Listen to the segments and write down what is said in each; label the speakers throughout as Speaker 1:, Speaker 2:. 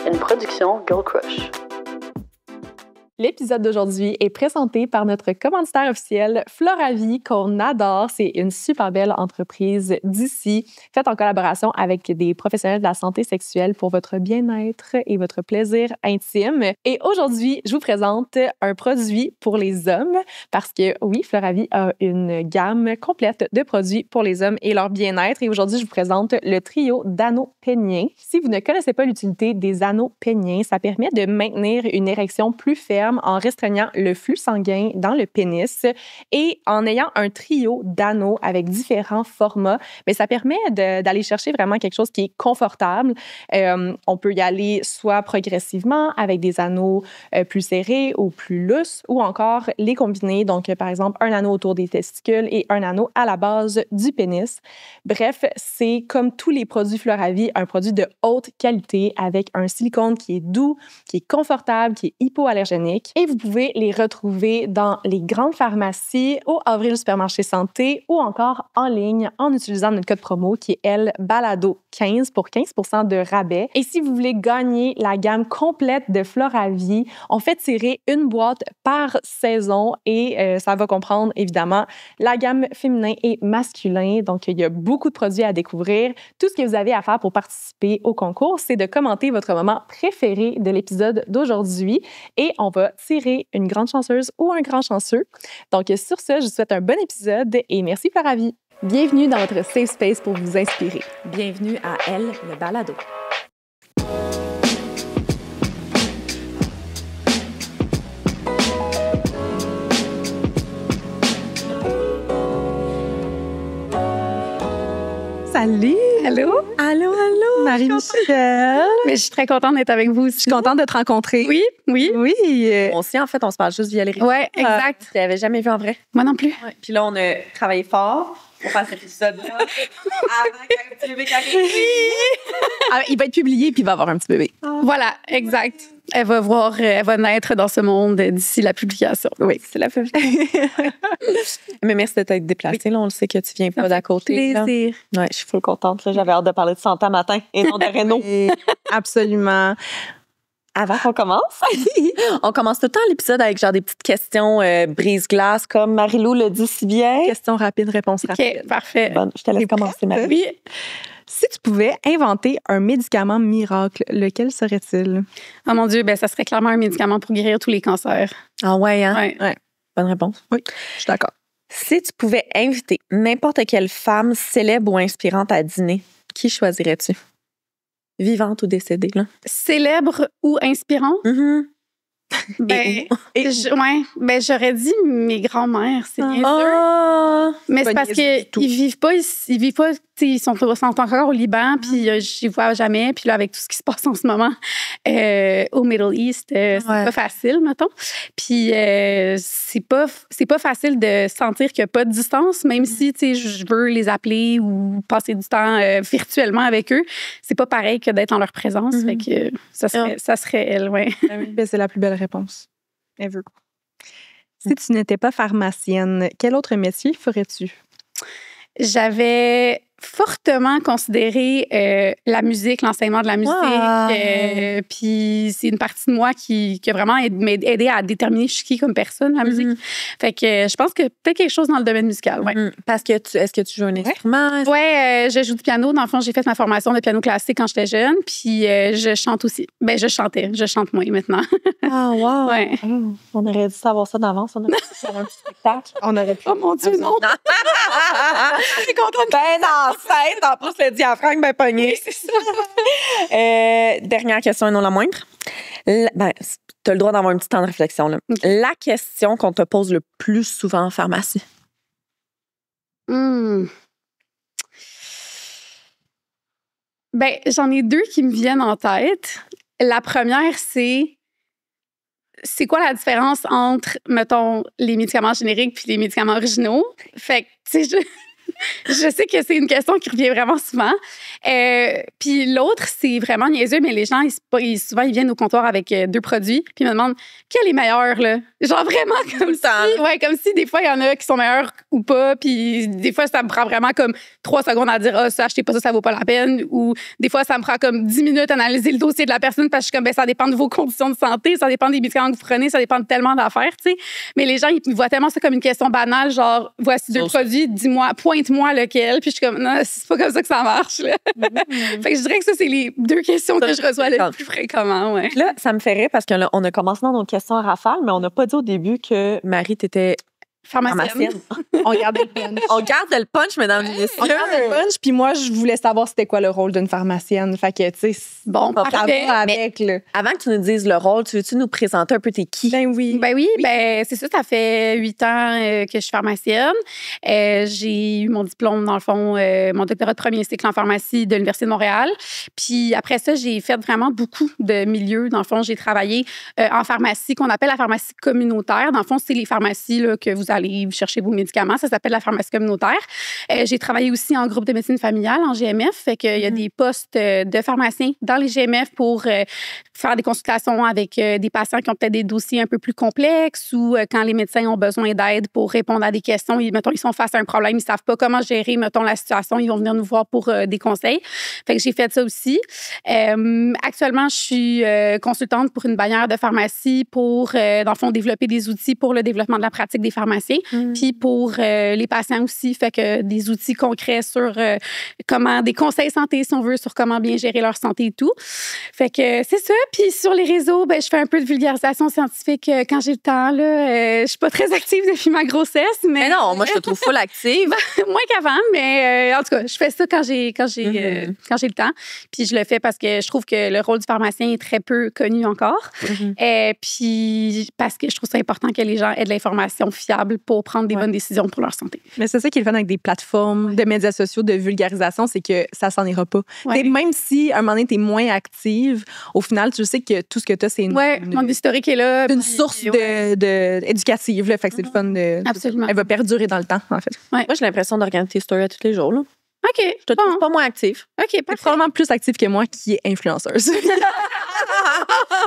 Speaker 1: une production Girl Crush.
Speaker 2: L'épisode d'aujourd'hui est présenté par notre commanditaire officiel, Floravie, qu'on adore. C'est une super belle entreprise d'ici, faite en collaboration avec des professionnels de la santé sexuelle pour votre bien-être et votre plaisir intime. Et aujourd'hui, je vous présente un produit pour les hommes parce que, oui, Floravie a une gamme complète de produits pour les hommes et leur bien-être. Et aujourd'hui, je vous présente le trio d'anneaux péniens. Si vous ne connaissez pas l'utilité des anneaux péniens, ça permet de maintenir une érection plus ferme en restreignant le flux sanguin dans le pénis et en ayant un trio d'anneaux avec différents formats, mais ça permet d'aller chercher vraiment quelque chose qui est confortable. On peut y aller soit progressivement avec des anneaux plus serrés ou plus lousses ou encore les combiner. Donc, par exemple, un anneau autour des testicules et un anneau à la base du pénis. Bref, c'est comme tous les produits Floravie, un produit de haute qualité avec un silicone qui est doux, qui est confortable, qui est hypoallergénique. Et vous pouvez les retrouver dans les grandes pharmacies, au Avril Supermarché Santé ou encore en ligne en utilisant notre code promo qui est LBALADO15 pour 15% de rabais. Et si vous voulez gagner la gamme complète de Floravie, on fait tirer une boîte par saison et ça va comprendre évidemment la gamme féminin et masculin. Donc, il y a beaucoup de produits à découvrir. Tout ce que vous avez à faire pour participer au concours, c'est de commenter votre moment préféré de l'épisode d'aujourd'hui et on va tirer une grande chanceuse ou un grand chanceux. Donc, sur ce, je vous souhaite un bon épisode et merci Floravie. Bienvenue dans votre safe space pour vous inspirer.
Speaker 3: Bienvenue à Elle, le balado.
Speaker 2: Salut!
Speaker 4: Allô?
Speaker 3: Allô, allô!
Speaker 2: Marie-Michel!
Speaker 4: Mais je suis très contente d'être avec vous aussi.
Speaker 2: Je suis contente de te rencontrer.
Speaker 4: Oui, oui.
Speaker 2: Oui.
Speaker 3: On aussi, en fait, on se parle juste via les réseaux.
Speaker 4: Ouais, exact.
Speaker 3: Je l'avais jamais vu en vrai.
Speaker 4: Moi non plus.
Speaker 3: Ouais. Puis là, on a travaillé fort pour faire cet épisode-là. Avant qu'un petit bébé qui arrive.
Speaker 2: Ah, il va être publié puis il va avoir un petit bébé.
Speaker 4: Voilà, exact. Elle va naître dans ce monde d'ici la publication.
Speaker 2: Oui.
Speaker 4: C'est la publication.
Speaker 3: Mais merci de t'être déplacée. Là, on le sait que tu viens pas d'à côté.
Speaker 4: Plaisir.
Speaker 3: Là. Ouais, je suis full contente. Là. J'avais hâte de parler de santé à matin et non de Renault.
Speaker 2: Absolument.
Speaker 3: Avant qu'on commence, on commence tout le temps l'épisode avec genre des petites questions brise-glace, comme Marie-Lou le dit si bien.
Speaker 2: Question rapide, réponse rapide.
Speaker 4: OK, parfait.
Speaker 3: Bonne, je te laisse commencer, Marie.
Speaker 4: Oui.
Speaker 2: Si tu pouvais inventer un médicament miracle, lequel serait-il?
Speaker 4: Oh mon Dieu, ben ça serait clairement un médicament pour guérir tous les cancers.
Speaker 3: Ah ouais, hein?
Speaker 4: Ouais.
Speaker 3: Bonne réponse.
Speaker 2: Oui, je suis d'accord.
Speaker 3: Si tu pouvais inviter n'importe quelle femme célèbre ou inspirante à dîner, qui choisirais-tu? Vivante ou décédée, là?
Speaker 4: Célèbre ou inspirant?
Speaker 3: Mm-hmm.
Speaker 4: Ben, j'aurais dit mes grands-mères, c'est bien sûr.
Speaker 3: Oh!
Speaker 4: Mais c'est
Speaker 2: Pas
Speaker 4: parce
Speaker 2: niaiseux du tout.
Speaker 4: qu'ils vivent pas, ils sont encore au Liban, puis j'y vois jamais. Puis là, avec tout ce qui se passe en ce moment au Middle East, c'est pas facile, mettons. Puis c'est pas facile de sentir qu'il n'y a pas de distance, même si, tu sais, je veux les appeler ou passer du temps virtuellement avec eux. C'est pas pareil que d'être en leur présence. Fait que ça serait elle, ouais.
Speaker 2: Ben, c'est la plus belle réponse. Ever. Si tu n'étais pas pharmacienne, quel autre métier ferais-tu?
Speaker 4: J'avais fortement considéré la musique, l'enseignement de la musique. Puis c'est une partie de moi qui a vraiment aidé à déterminer je suis qui comme personne, la musique. Fait que je pense que peut-être quelque chose dans le domaine musical. Ouais.
Speaker 3: Parce que est-ce que tu joues un instrument?
Speaker 4: Ouais, je joue du piano. Dans le fond, j'ai fait ma formation de piano classique quand j'étais jeune. Puis je chante aussi. Ben, je chantais. Je chante moins maintenant.
Speaker 3: Ah, wow!
Speaker 4: Ouais.
Speaker 3: Oh, on aurait dû savoir ça d'avance. On aurait pu faire un petit spectacle.
Speaker 2: On aurait pu.
Speaker 4: Oh mon Dieu, non!
Speaker 3: Je suis contente. Ben enceinte, en plus le diaphragme ben pogné.
Speaker 4: C'est ça.
Speaker 3: Dernière question et non la moindre. Tu as le droit d'avoir un petit temps de réflexion. Là.
Speaker 4: Okay.
Speaker 3: La question qu'on te pose le plus souvent en pharmacie.
Speaker 4: Ben, j'en ai deux qui me viennent en tête. La première, c'est quoi la différence entre, mettons, les médicaments génériques puis les médicaments originaux? Fait que, tu sais, Je sais que c'est une question qui revient vraiment souvent. Puis l'autre, c'est vraiment niaiseux, mais les gens, souvent, ils viennent au comptoir avec 2 produits, puis ils me demandent quel est meilleur, là. Genre vraiment comme si, ouais, comme si des fois, il y en a qui sont meilleurs ou pas, puis des fois, ça me prend vraiment comme 3 secondes à dire, ça, achetez pas ça vaut pas la peine, ou des fois, ça me prend comme 10 minutes à analyser le dossier de la personne parce que je suis comme, ça dépend de vos conditions de santé, ça dépend des médicaments que vous prenez, ça dépend de tellement d'affaires, tu sais. Mais les gens, ils voient tellement ça comme une question banale, genre, voici 2 produits, dis-moi, pointe-moi lequel, puis je suis comme, non, c'est pas comme ça que ça marche, là. Fait que je dirais que ça, c'est les 2 questions que je reçois le plus fréquemment, ouais.
Speaker 3: Là, ça me fait rire parce qu'on a commencé dans nos questions à rafale, mais on n'a pas dit au début que Marie, t'étais pharmacienne.
Speaker 2: On gardait le punch.
Speaker 3: On garde le punch, mesdames et messieurs.
Speaker 2: On gardait le punch, puis moi, je voulais savoir c'était quoi le rôle d'une pharmacienne. Fait que, tu sais,
Speaker 4: bon, parfait.
Speaker 2: Avec, là.
Speaker 3: Avant que tu nous dises le rôle, tu veux-tu nous présenter un peu t'es qui?
Speaker 2: Ben oui.
Speaker 4: Ben c'est ça fait 8 ans que je suis pharmacienne. J'ai eu mon diplôme, dans le fond, mon doctorat de premier cycle en pharmacie de l'Université de Montréal. Puis après ça, j'ai fait vraiment beaucoup de milieux. Dans le fond, j'ai travaillé en pharmacie qu'on appelle la pharmacie communautaire. Dans le fond, c'est les pharmacies là, que vous allez chercher vos médicaments. Ça s'appelle la pharmacie communautaire. J'ai travaillé aussi en groupe de médecine familiale, en GMF. Fait qu'il y a des postes de pharmaciens dans les GMF pour faire des consultations avec des patients qui ont peut-être des dossiers un peu plus complexes ou quand les médecins ont besoin d'aide pour répondre à des questions. Mettons, ils sont face à un problème, ils ne savent pas comment gérer, mettons, la situation. Ils vont venir nous voir pour des conseils. Fait que j'ai fait ça aussi. Actuellement, je suis consultante pour une bannière de pharmacie pour, dans le fond, développer des outils pour le développement de la pratique des pharmaciens. Puis pour les patients aussi, fait que des outils concrets sur comment, des conseils santé, si on veut, sur comment bien gérer leur santé et tout. Fait que c'est ça. Puis sur les réseaux, ben, je fais un peu de vulgarisation scientifique quand j'ai le temps. Là. Je suis pas très active depuis ma grossesse. Mais
Speaker 3: non, moi, je te trouve full active.
Speaker 4: Moins qu'avant, mais en tout cas, je fais ça quand j'ai le temps. Puis je le fais parce que je trouve que le rôle du pharmacien est très peu connu encore. Puis parce que je trouve ça important que les gens aient de l'information fiable pour prendre des bonnes décisions pour leur santé.
Speaker 2: Mais c'est ça qui est le fun avec des plateformes de médias sociaux de vulgarisation, c'est que ça s'en ira pas. Même si, à un moment donné, tu es moins active, au final, tu sais que tout ce que tu as, c'est
Speaker 4: mon historique est là.
Speaker 2: Une source éducative. Là, fait que c'est le fun de...
Speaker 4: Absolument.
Speaker 2: Elle va perdurer dans le temps, en fait.
Speaker 3: Moi, j'ai l'impression de regarder tes stories tous les jours. Là.
Speaker 4: OK.
Speaker 3: Je te trouve pas moins active.
Speaker 4: OK,
Speaker 2: parfait. Probablement plus active que moi qui est influenceuse.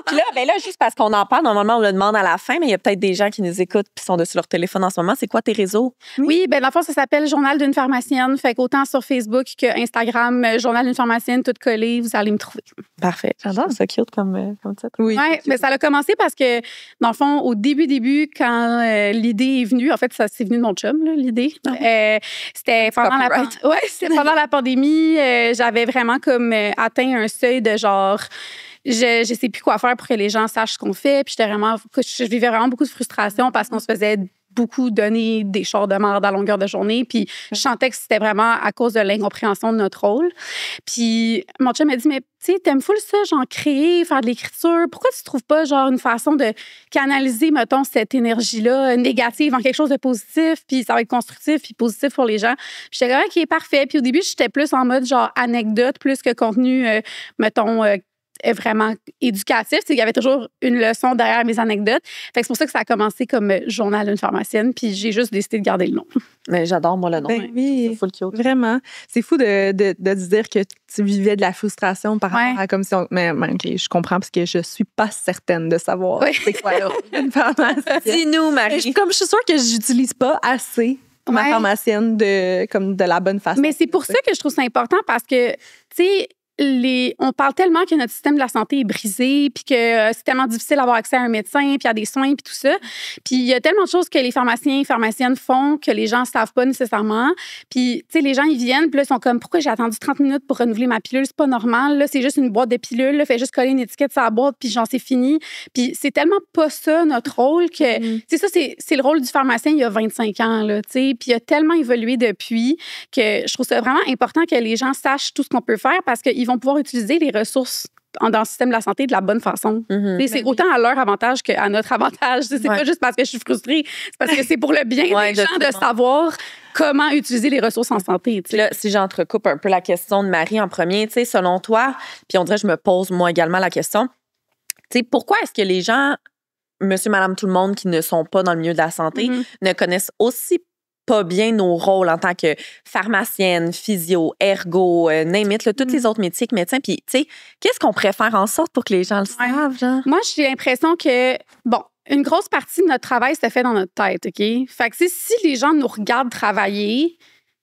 Speaker 3: Puis là, juste parce qu'on en parle, normalement, on le demande à la fin, mais il y a peut-être des gens qui nous écoutent et sont dessus leur téléphone en ce moment. C'est quoi tes réseaux?
Speaker 4: Oui, ben dans le fond, ça s'appelle Journal d'une pharmacienne. Fait qu'autant sur Facebook que Instagram, Journal d'une pharmacienne, tout collé, vous allez me trouver.
Speaker 3: Parfait. J'adore ça, cute comme titre.
Speaker 2: Oui,
Speaker 4: mais ça a commencé parce que, dans le fond, au début, quand l'idée est venue, en fait, ça c'est venu de mon chum, là, l'idée. C'était pendant la pandémie. J'avais vraiment comme atteint un seuil de genre... Je sais plus quoi faire pour que les gens sachent ce qu'on fait. Puis je vivais vraiment beaucoup de frustration parce qu'on se faisait beaucoup donner des chars de merde à longueur de journée. Puis je sentais que c'était vraiment à cause de l'incompréhension de notre rôle. Puis mon chum m'a dit, mais tu sais, t'aimes full ça, genre créer, faire de l'écriture. Pourquoi tu trouves pas genre une façon de canaliser, mettons, cette énergie-là négative en quelque chose de positif, puis ça va être constructif puis positif pour les gens. Puis j'étais comme, OK, parfait. Puis au début, j'étais plus en mode genre anecdote plus que contenu, mettons, vraiment éducatif. Il y avait toujours une leçon derrière mes anecdotes. Fait que c'est pour ça que ça a commencé comme Journal d'une pharmacienne, puis j'ai juste décidé de garder le nom.
Speaker 3: Mais j'adore, moi, le nom.
Speaker 2: Ben, oui,
Speaker 3: c'est full cute.
Speaker 2: Vraiment. C'est fou de dire que tu vivais de la frustration par rapport à comme si on... Mais OK, je comprends parce que je suis pas certaine de savoir c'est quoi le rôle d'une pharmacienne.
Speaker 3: Dis-nous, Marie.
Speaker 2: Je suis sûre que j'utilise pas assez ma pharmacienne de la bonne façon.
Speaker 4: Mais c'est pour ça que je trouve ça important parce que, tu sais, on parle tellement que notre système de la santé est brisé, puis que c'est tellement difficile d'avoir accès à un médecin, puis à des soins, puis tout ça. Puis il y a tellement de choses que les pharmaciens et pharmaciennes font que les gens ne savent pas nécessairement. Puis, tu sais, les gens, ils viennent, puis là, ils sont comme, pourquoi j'ai attendu 30 minutes pour renouveler ma pilule? C'est pas normal. Là, c'est juste une boîte de pilules. Là, fait juste coller une étiquette sur la boîte, puis genre, c'est fini. Puis c'est tellement pas ça, notre rôle, que, tu sais, ça, c'est le rôle du pharmacien il y a 25 ans, là, tu sais. Puis il a tellement évolué depuis que je trouve ça vraiment important que les gens sachent tout ce qu'on peut faire parce qu'ils vont pouvoir utiliser les ressources dans le système de la santé de la bonne façon. C'est autant à leur avantage qu'à notre avantage. C'est pas juste parce que je suis frustrée, c'est parce que c'est pour le bien des gens de savoir comment utiliser les ressources en santé.
Speaker 3: Là, si j'entrecoupe un peu la question de Marie en premier, selon toi, puis on dirait que je me pose moi également la question, pourquoi est-ce que les gens, monsieur, madame, tout le monde qui ne sont pas dans le milieu de la santé, ne connaissent aussi pas bien nos rôles en tant que pharmacienne, physio, ergo, name it, là, tous les autres métiers que médecins. Puis, tu sais, qu'est-ce qu'on pourrait faire en sorte pour que les gens le savent, genre?
Speaker 4: Moi, j'ai l'impression que, bon, une grosse partie de notre travail se fait dans notre tête, OK? Fait que, si les gens nous regardent travailler,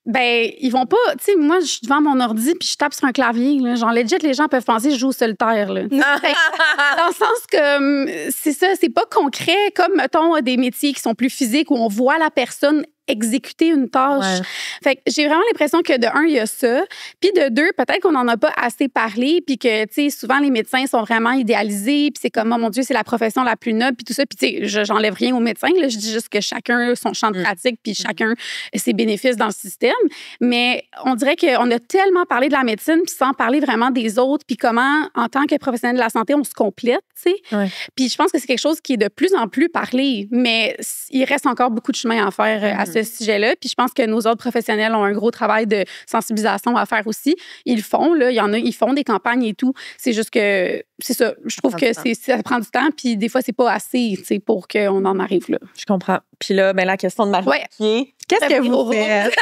Speaker 4: ben, ils vont pas. Tu sais, moi, je suis devant mon ordi puis je tape sur un clavier. Là, genre, legit, les gens peuvent penser que je joue au solitaire. Là. Dans le sens que c'est ça, c'est pas concret comme, mettons, des métiers qui sont plus physiques où on voit la personne exécuter une tâche. Fait que j'ai vraiment l'impression que de un, il y a ça. Puis de deux, peut-être qu'on n'en a pas assez parlé. Puis que, tu sais, souvent, les médecins sont vraiment idéalisés. Puis c'est comme, oh mon Dieu, c'est la profession la plus noble. Puis tout ça. Puis, tu sais, j'enlève rien aux médecins. Là, je dis juste que chacun son champ de pratique. Puis chacun ses bénéfices dans le système. Mais on dirait qu'on a tellement parlé de la médecine, puis sans parler vraiment des autres. Puis comment, en tant que professionnel de la santé, on se complète, tu sais. Puis je pense que c'est quelque chose qui est de plus en plus parlé. Mais il reste encore beaucoup de chemin à faire à ce sujet-là. Puis je pense que nos autres professionnels ont un gros travail de sensibilisation à faire aussi. Ils le font, là. Il y en a, ils font des campagnes et tout. C'est juste que, c'est ça. Je trouve que ça prend du temps. Puis des fois, c'est pas assez, tu sais, pour qu'on en arrive là.
Speaker 3: Je comprends. Puis là, ben, la question de Marie-Pied.
Speaker 2: Qu'est-ce que vous faites?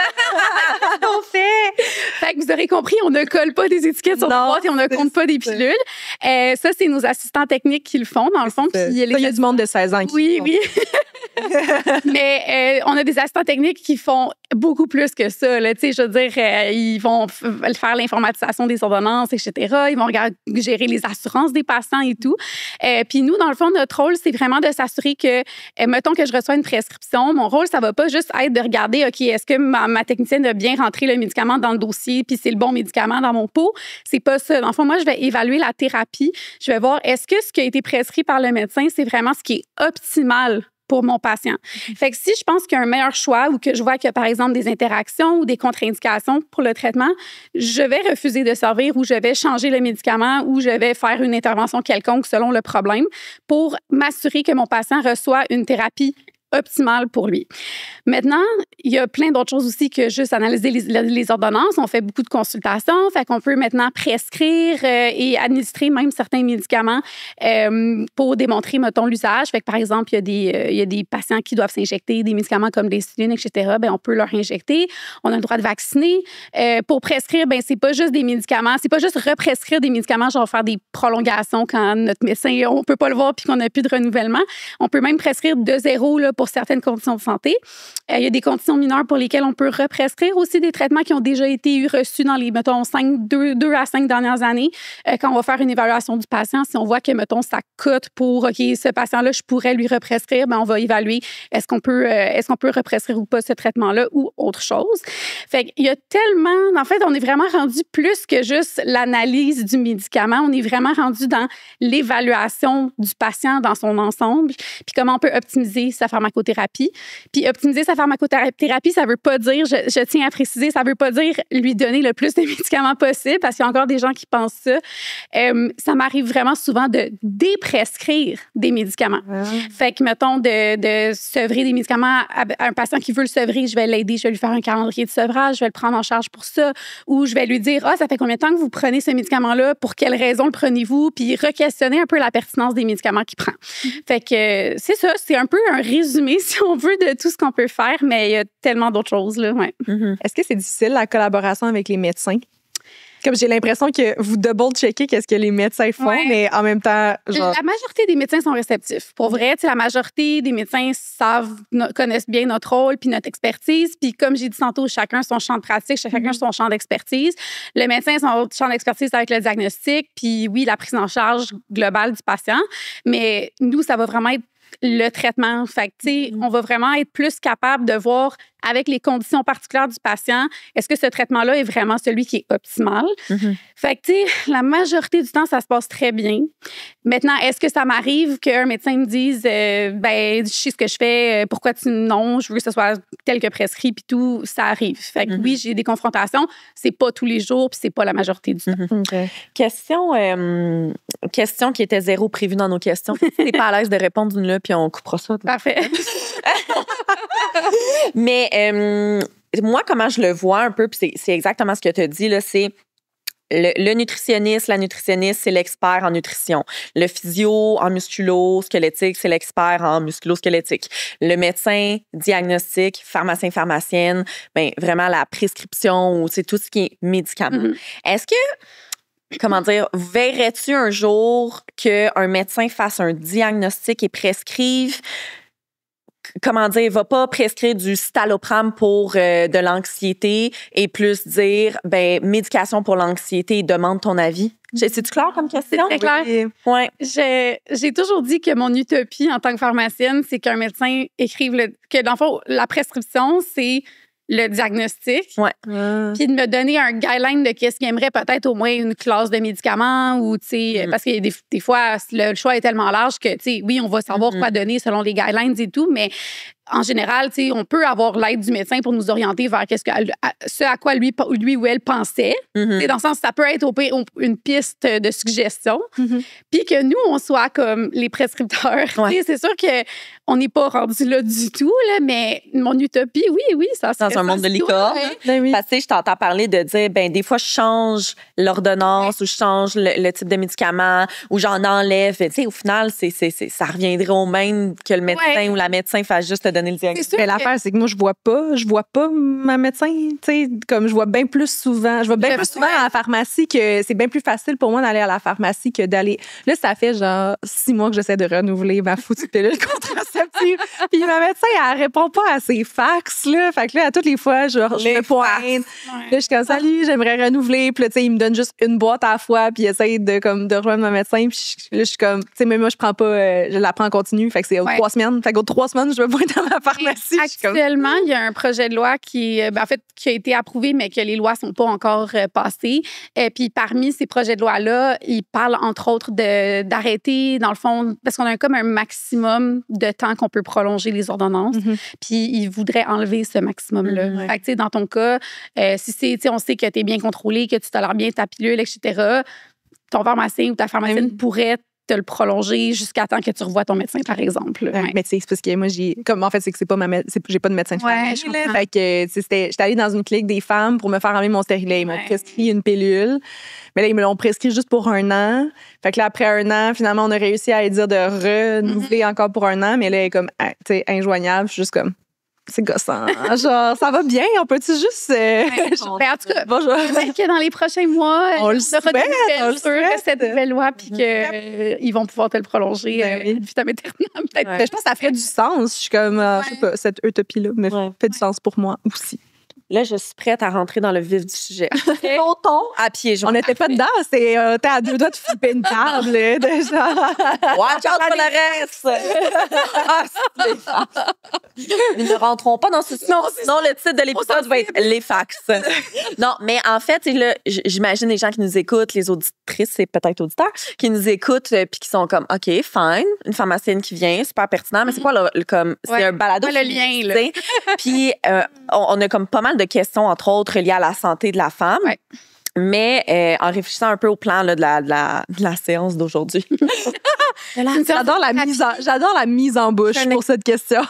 Speaker 3: On fait?
Speaker 4: Fait que vous aurez compris, on ne colle pas des étiquettes sur la boîte et on ne compte pas des pilules. Ça, c'est nos assistants techniques qui le font, dans le fond. Puis
Speaker 2: il y a du monde de 16 ans qui
Speaker 4: oui. Mais on a des assistants techniques qui font beaucoup plus que ça. Là. Je veux dire, ils vont faire l'informatisation des ordonnances, etc. Ils vont gérer les assurances des patients et tout. Puis nous, dans le fond, notre rôle, c'est vraiment de s'assurer que, mettons que je reçois une prescription, mon rôle, ça va pas juste être de regarder, OK, est-ce que ma technicienne a bien rentré le médicament dans le dossier puis c'est le bon médicament dans mon pot? C'est pas ça. Dans le fond, moi, je vais évaluer la thérapie. Je vais voir, est-ce que ce qui a été prescrit par le médecin, c'est vraiment ce qui est optimal pour mon patient. Fait que si je pense qu'il y a un meilleur choix ou que je vois qu'il y a, par exemple, des interactions ou des contre-indications pour le traitement, je vais refuser de servir ou je vais changer le médicament ou je vais faire une intervention quelconque selon le problème pour m'assurer que mon patient reçoit une thérapie optimale pour lui. Maintenant, il y a plein d'autres choses aussi que juste analyser les ordonnances. On fait beaucoup de consultations, fait qu'on peut maintenant prescrire et administrer même certains médicaments pour démontrer, mettons, l'usage. Fait que, par exemple, il y a des patients qui doivent s'injecter des médicaments comme l'insuline, etc. Bien, on peut leur injecter. On a le droit de vacciner. Pour prescrire, bien, c'est pas juste des médicaments, c'est pas juste represcrire des médicaments, genre faire des prolongations quand notre médecin, on peut pas le voir puis qu'on n'a plus de renouvellement. On peut même prescrire de zéro là, pour certaines conditions de santé. Il y a des conditions mineures pour lesquelles on peut represcrire aussi des traitements qui ont déjà été reçus dans les, mettons, 2 à 5 dernières années. Quand on va faire une évaluation du patient, si on voit que, mettons, ça coûte pour, OK, ce patient-là, je pourrais lui represcrire, bien, on va évaluer est-ce qu'on peut represcrire ou pas ce traitement-là ou autre chose. Fait qu'il y a tellement... En fait, on est vraiment rendu plus que juste l'analyse du médicament. On est vraiment rendu dans l'évaluation du patient dans son ensemble, puis comment on peut optimiser sa pharmacothérapie. Puis optimiser sa pharmacothérapie, ça veut pas dire, je tiens à préciser, ça veut pas dire lui donner le plus de médicaments possible, parce qu'il y a encore des gens qui pensent ça. Ça m'arrive vraiment souvent de déprescrire des médicaments. Fait que, mettons, de sevrer des médicaments à un patient qui veut le sevrer, je vais l'aider, je vais lui faire un calendrier de sevrage, je vais le prendre en charge pour ça, ou je vais lui dire, ça fait combien de temps que vous prenez ce médicament-là, pour quelles raisons le prenez-vous, puis re-questionner un peu la pertinence des médicaments qu'il prend. Fait que c'est ça, c'est un peu un résumé, si on veut, de tout ce qu'on peut faire, mais il y a tellement d'autres choses, là, ouais.
Speaker 2: Est-ce que c'est difficile, la collaboration avec les médecins? Comme j'ai l'impression que vous double-checkez qu'est-ce que les médecins font, mais en même temps, genre...
Speaker 4: La majorité des médecins sont réceptifs. Pour vrai, la majorité des médecins connaissent bien notre rôle puis notre expertise. Puis comme j'ai dit tantôt, chacun son champ de pratique, chacun son champ d'expertise. Le médecin, son champ d'expertise avec le diagnostic, puis oui, la prise en charge globale du patient. Mais nous, ça va vraiment être le traitement. Fait que, tu sais, on va vraiment être plus capable de voir avec les conditions particulières du patient, est-ce que ce traitement-là est vraiment celui qui est optimal? Fait que, tu sais, la majorité du temps, ça se passe très bien. Maintenant, est-ce que ça m'arrive qu'un médecin me dise, je sais ce que je fais, pourquoi non, je veux que ce soit tel que prescrit, puis tout, ça arrive. Fait que oui, j'ai des confrontations, c'est pas tous les jours, puis c'est pas la majorité du temps.
Speaker 3: Question qui était zéro prévue dans nos questions. Si t'es pas à l'aise de répondre d'une là, puis on coupera ça.
Speaker 4: Parfait.
Speaker 3: Mais moi, comment je le vois un peu, puis c'est exactement ce que tu as dit, là, c'est le nutritionniste, la nutritionniste, c'est l'expert en nutrition. Le physio en musculo-squelettique, c'est l'expert en musculo-squelettique. Le médecin diagnostic, pharmacien, pharmacienne, ben vraiment la prescription ou tout ce qui est médicament. Est-ce que, comment dire, verrais-tu un jour qu'un médecin fasse un diagnostic et prescrive, comment dire, va pas prescrire du citalopram pour de l'anxiété et plus dire, ben, médication pour l'anxiété, demande ton avis? C'est-tu clair comme question?
Speaker 4: C'est très clair.
Speaker 3: Ouais.
Speaker 4: J'ai toujours dit que mon utopie en tant que pharmacienne, c'est qu'un médecin écrive que dans le fond, la prescription, c'est le diagnostic.
Speaker 3: Ouais.
Speaker 4: Puis de me donner un guideline de qu'est-ce qu'il aimerait, peut-être au moins une classe de médicaments ou, tu sais, parce que des fois, le choix est tellement large que, tu sais, oui, on va savoir quoi donner selon les guidelines et tout, mais en général, tu sais, on peut avoir l'aide du médecin pour nous orienter vers ce à quoi lui ou elle pensait. Tu sais, dans le sens, ça peut être au pire une piste de suggestion. Puis que nous, on soit comme les prescripteurs. Tu sais, c'est sûr qu'on n'est pas rendu là du tout, là, mais mon utopie, oui, ça serait
Speaker 3: dans un monde de licorne. Parce que je t'entends parler de dire, ben des fois, je change l'ordonnance ou je change le type de médicament ou j'en enlève. Tu sais, au final, ça reviendrait au même que le médecin ou la médecin fasse juste te donner le diagnostic.
Speaker 2: Mais l'affaire, c'est que moi, je vois pas ma médecin. Tu sais, comme je vois bien plus souvent. Je vois bien plus souvent à la pharmacie que c'est bien plus facile pour moi d'aller à la pharmacie que d'aller. Là, ça fait genre 6 mois que j'essaie de renouveler ma foutue pilule contraceptive. Puis ma médecin, elle répond pas à ses fax, là. Fait que là, à toutes les fois, je me pointe. Là, je suis comme, salut, j'aimerais renouveler. Puis là, tu sais, il me donne juste une boîte à la fois. Puis il essaie de rejoindre ma médecin. Puis là, je suis comme, tu sais, même moi, je prends pas, je la prends en continu. Fait que c'est 3 semaines. Fait qu'au 3 semaines, je me pointe dans ma pharmacie.
Speaker 4: Actuellement, il y a un projet de loi qui a été approuvé, mais que les lois sont pas encore passées. Et puis, parmi ces projets de loi-là, ils parlent, entre autres, d'arrêter, dans le fond, parce qu'on a comme un maximum de temps qu'on peut prolonger les ordonnances. Puis, ils voudraient enlever ce maximum-là. Fait que, tu sais, dans ton cas, si on sait que tu es bien contrôlé, que tu tolères bien ta pilule, etc., ton pharmacien ou ta pharmacienne pourrait te le prolonger jusqu'à temps que tu revoies ton médecin, par exemple.
Speaker 2: Mais tu sais, c'est parce que moi, j'ai pas de médecin de famille. Fait que, j'étais allée dans une clinique des femmes pour me faire enlever mon stérilet. Ils m'ont prescrit une pilule. Mais là, ils me l'ont prescrit juste pour 1 an. Fait que là, après 1 an, finalement, on a réussi à lui dire de renouveler encore pour 1 an. Mais là, elle est comme, tu sais, injoignable. Je suis juste comme, c'est gossant. Genre, ça va bien. On peut-tu juste.
Speaker 4: Ben, en tout cas, bonjour. Que dans les prochains mois,
Speaker 2: on le souhaite,
Speaker 4: de cette nouvelle loi, puis qu'ils vont pouvoir te le prolonger vitam aeternam.
Speaker 2: Je pense que ça ferait du sens. Je suis comme, je sais pas, cette utopie-là, mais fait du sens pour moi aussi.
Speaker 3: Là, je suis prête à rentrer dans le vif du sujet. Sautons à pieds joints.
Speaker 2: On n'était pas dedans. T'es à 2 doigts de flipper une table, déjà.
Speaker 3: Watch out for le reste! Nous ne rentrons pas dans ce sujet. Sinon, le titre de l'épisode va être Les fax. Non, mais en fait, là, j'imagine les gens qui nous écoutent, les auditrices et peut-être auditeurs, qui nous écoutent puis qui sont comme, OK, fine, une pharmacienne qui vient, super pertinent, mais c'est quoi, comme, c'est un balado.
Speaker 4: Le lien, là.
Speaker 3: Puis, on a comme pas mal de questions, entre autres, liées à la santé de la femme. Ouais. Mais en réfléchissant un peu au plan là, de la séance d'aujourd'hui.
Speaker 2: J'adore la mise en bouche pour cette question.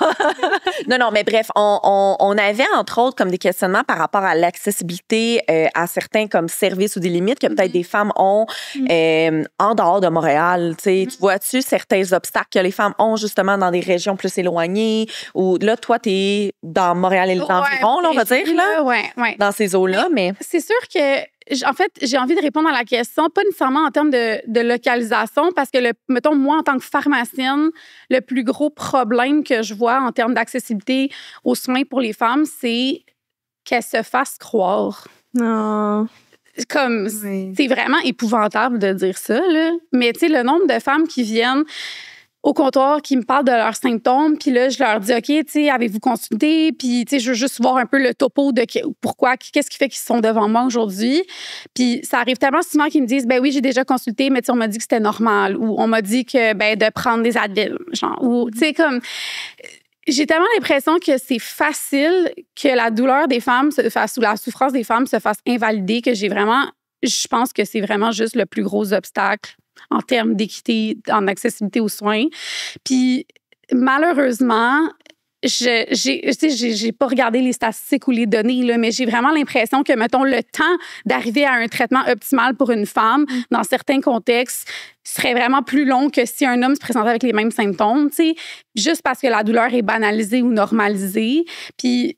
Speaker 3: Non, mais bref, on avait, entre autres, comme des questionnements par rapport à l'accessibilité à certains comme services ou des limites que peut-être des femmes ont en dehors de Montréal. Tu vois-tu certains obstacles que les femmes ont justement dans des régions plus éloignées? Ou là, toi, tu es dans Montréal et les environs, là, on va dire, là, dans ces eaux-là. Mais
Speaker 4: c'est sûr que en fait, j'ai envie de répondre à la question, pas nécessairement en termes de localisation, parce que, mettons, moi, en tant que pharmacienne, le plus gros problème que je vois en termes d'accessibilité aux soins pour les femmes, c'est qu'elles se fassent croire.
Speaker 2: Non.
Speaker 4: Comme, c'est vraiment épouvantable de dire ça, là. Mais, tu sais, le nombre de femmes qui viennent au comptoir qui me parlent de leurs symptômes, puis là, je leur dis, OK, tu sais, avez-vous consulté? Puis, tu sais, je veux juste voir un peu le topo de pourquoi, qu'est-ce qui fait qu'ils sont devant moi aujourd'hui. Puis, ça arrive tellement souvent qu'ils me disent, ben oui, j'ai déjà consulté, mais tu sais, on m'a dit que c'était normal, ou on m'a dit que, ben, de prendre des Advil, genre, ou, tu sais, comme, j'ai tellement l'impression que c'est facile que la douleur des femmes se fasse, ou la souffrance des femmes se fasse invalider, que je pense que c'est vraiment juste le plus gros obstacle en termes d'équité, en accessibilité aux soins. Puis, malheureusement, j'ai pas regardé les statistiques ou les données, là, mais j'ai vraiment l'impression que, mettons, le temps d'arriver à un traitement optimal pour une femme, dans certains contextes, serait vraiment plus long que si un homme se présentait avec les mêmes symptômes, tu sais, juste parce que la douleur est banalisée ou normalisée. Puis,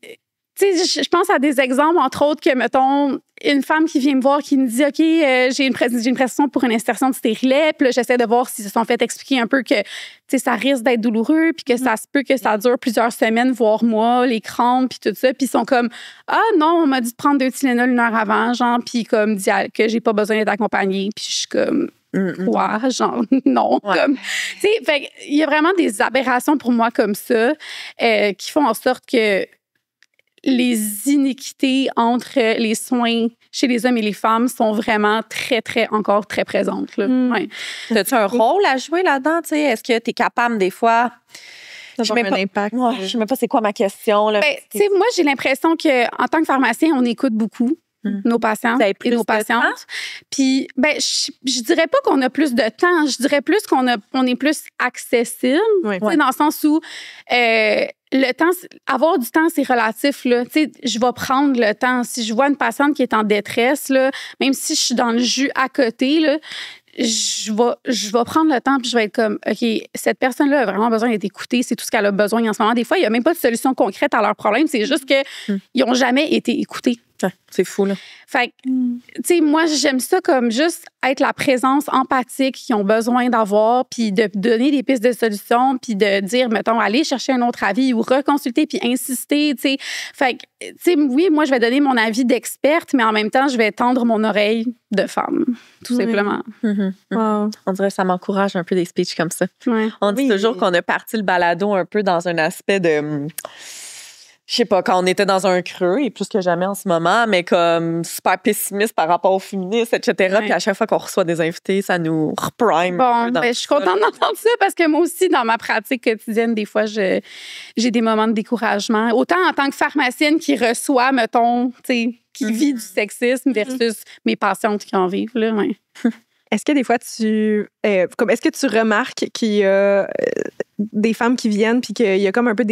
Speaker 4: tu sais, je pense à des exemples, entre autres, que, mettons, une femme qui vient me voir qui me dit OK, j'ai une prescription pour une insertion de stérilet, puis là, j'essaie de voir s'ils se sont fait expliquer un peu que, tu sais, ça risque d'être douloureux, puis que ça se peut que ça dure plusieurs semaines, voire mois, les crampes, puis tout ça. Puis ils sont comme ah non, on m'a dit de prendre 2 Tylenol 1 heure avant, genre, puis comme dit que j'ai pas besoin d'être accompagnée. Puis je suis comme ouais, genre, non.
Speaker 3: Ouais.
Speaker 4: Comme, tu sais, fait il y a vraiment des aberrations pour moi comme ça qui font en sorte que les iniquités entre les soins chez les hommes et les femmes sont vraiment encore très présentes. Là. Ouais.
Speaker 3: As-tu un rôle à jouer là-dedans? T'sais? Est-ce que tu es capable des fois
Speaker 2: d'avoir un impact?
Speaker 3: Ouais, je sais même pas c'est quoi ma question. Là.
Speaker 4: Ben, moi, j'ai l'impression qu'en tant que pharmacien, on écoute beaucoup nos patients et nos patientes. Puis, ben, je dirais pas qu'on a plus de temps. Je dirais plus qu'on est plus accessible.
Speaker 2: Oui.
Speaker 4: Dans le sens où le temps, avoir du temps, c'est relatif. Là. Je vais prendre le temps. Si je vois une patiente qui est en détresse, là, même si je suis dans le jus à côté, là, je vais prendre le temps puis je vais être comme, OK, cette personne-là a vraiment besoin d'être écoutée. C'est tout ce qu'elle a besoin en ce moment. Des fois, il n'y a même pas de solution concrète à leurs problèmes. C'est juste qu'ils n'ont jamais été écoutés.
Speaker 3: C'est fou, là.
Speaker 4: Fait que, tu sais, moi, j'aime ça comme juste être la présence empathique qu'ils ont besoin d'avoir, puis de donner des pistes de solutions, puis de dire, mettons, aller chercher un autre avis ou reconsulter, puis insister, tu sais. Fait que, tu sais, oui, moi, je vais donner mon avis d'experte, mais en même temps, je vais tendre mon oreille de femme, tout simplement.
Speaker 2: Wow.
Speaker 3: On dirait que ça m'encourage un peu des speeches comme ça.
Speaker 4: Ouais.
Speaker 3: On dit toujours qu'on a parti le balado un peu dans un aspect de... Je sais pas, quand on était dans un creux, et plus que jamais en ce moment, mais comme super pessimiste par rapport aux féministes, etc.
Speaker 4: Ouais.
Speaker 3: Puis à chaque fois qu'on reçoit des invités, ça nous reprime.
Speaker 4: Bon, ben, je suis contente d'entendre ça parce que moi aussi, dans ma pratique quotidienne, des fois, j'ai des moments de découragement. Autant en tant que pharmacienne qui reçoit, mettons, tu sais, qui vit du sexisme versus mes patientes qui en vivent, là, ouais.
Speaker 2: Est-ce que des fois, est-ce que tu remarques qu'il y a des femmes qui viennent puis qu'il y a comme un peu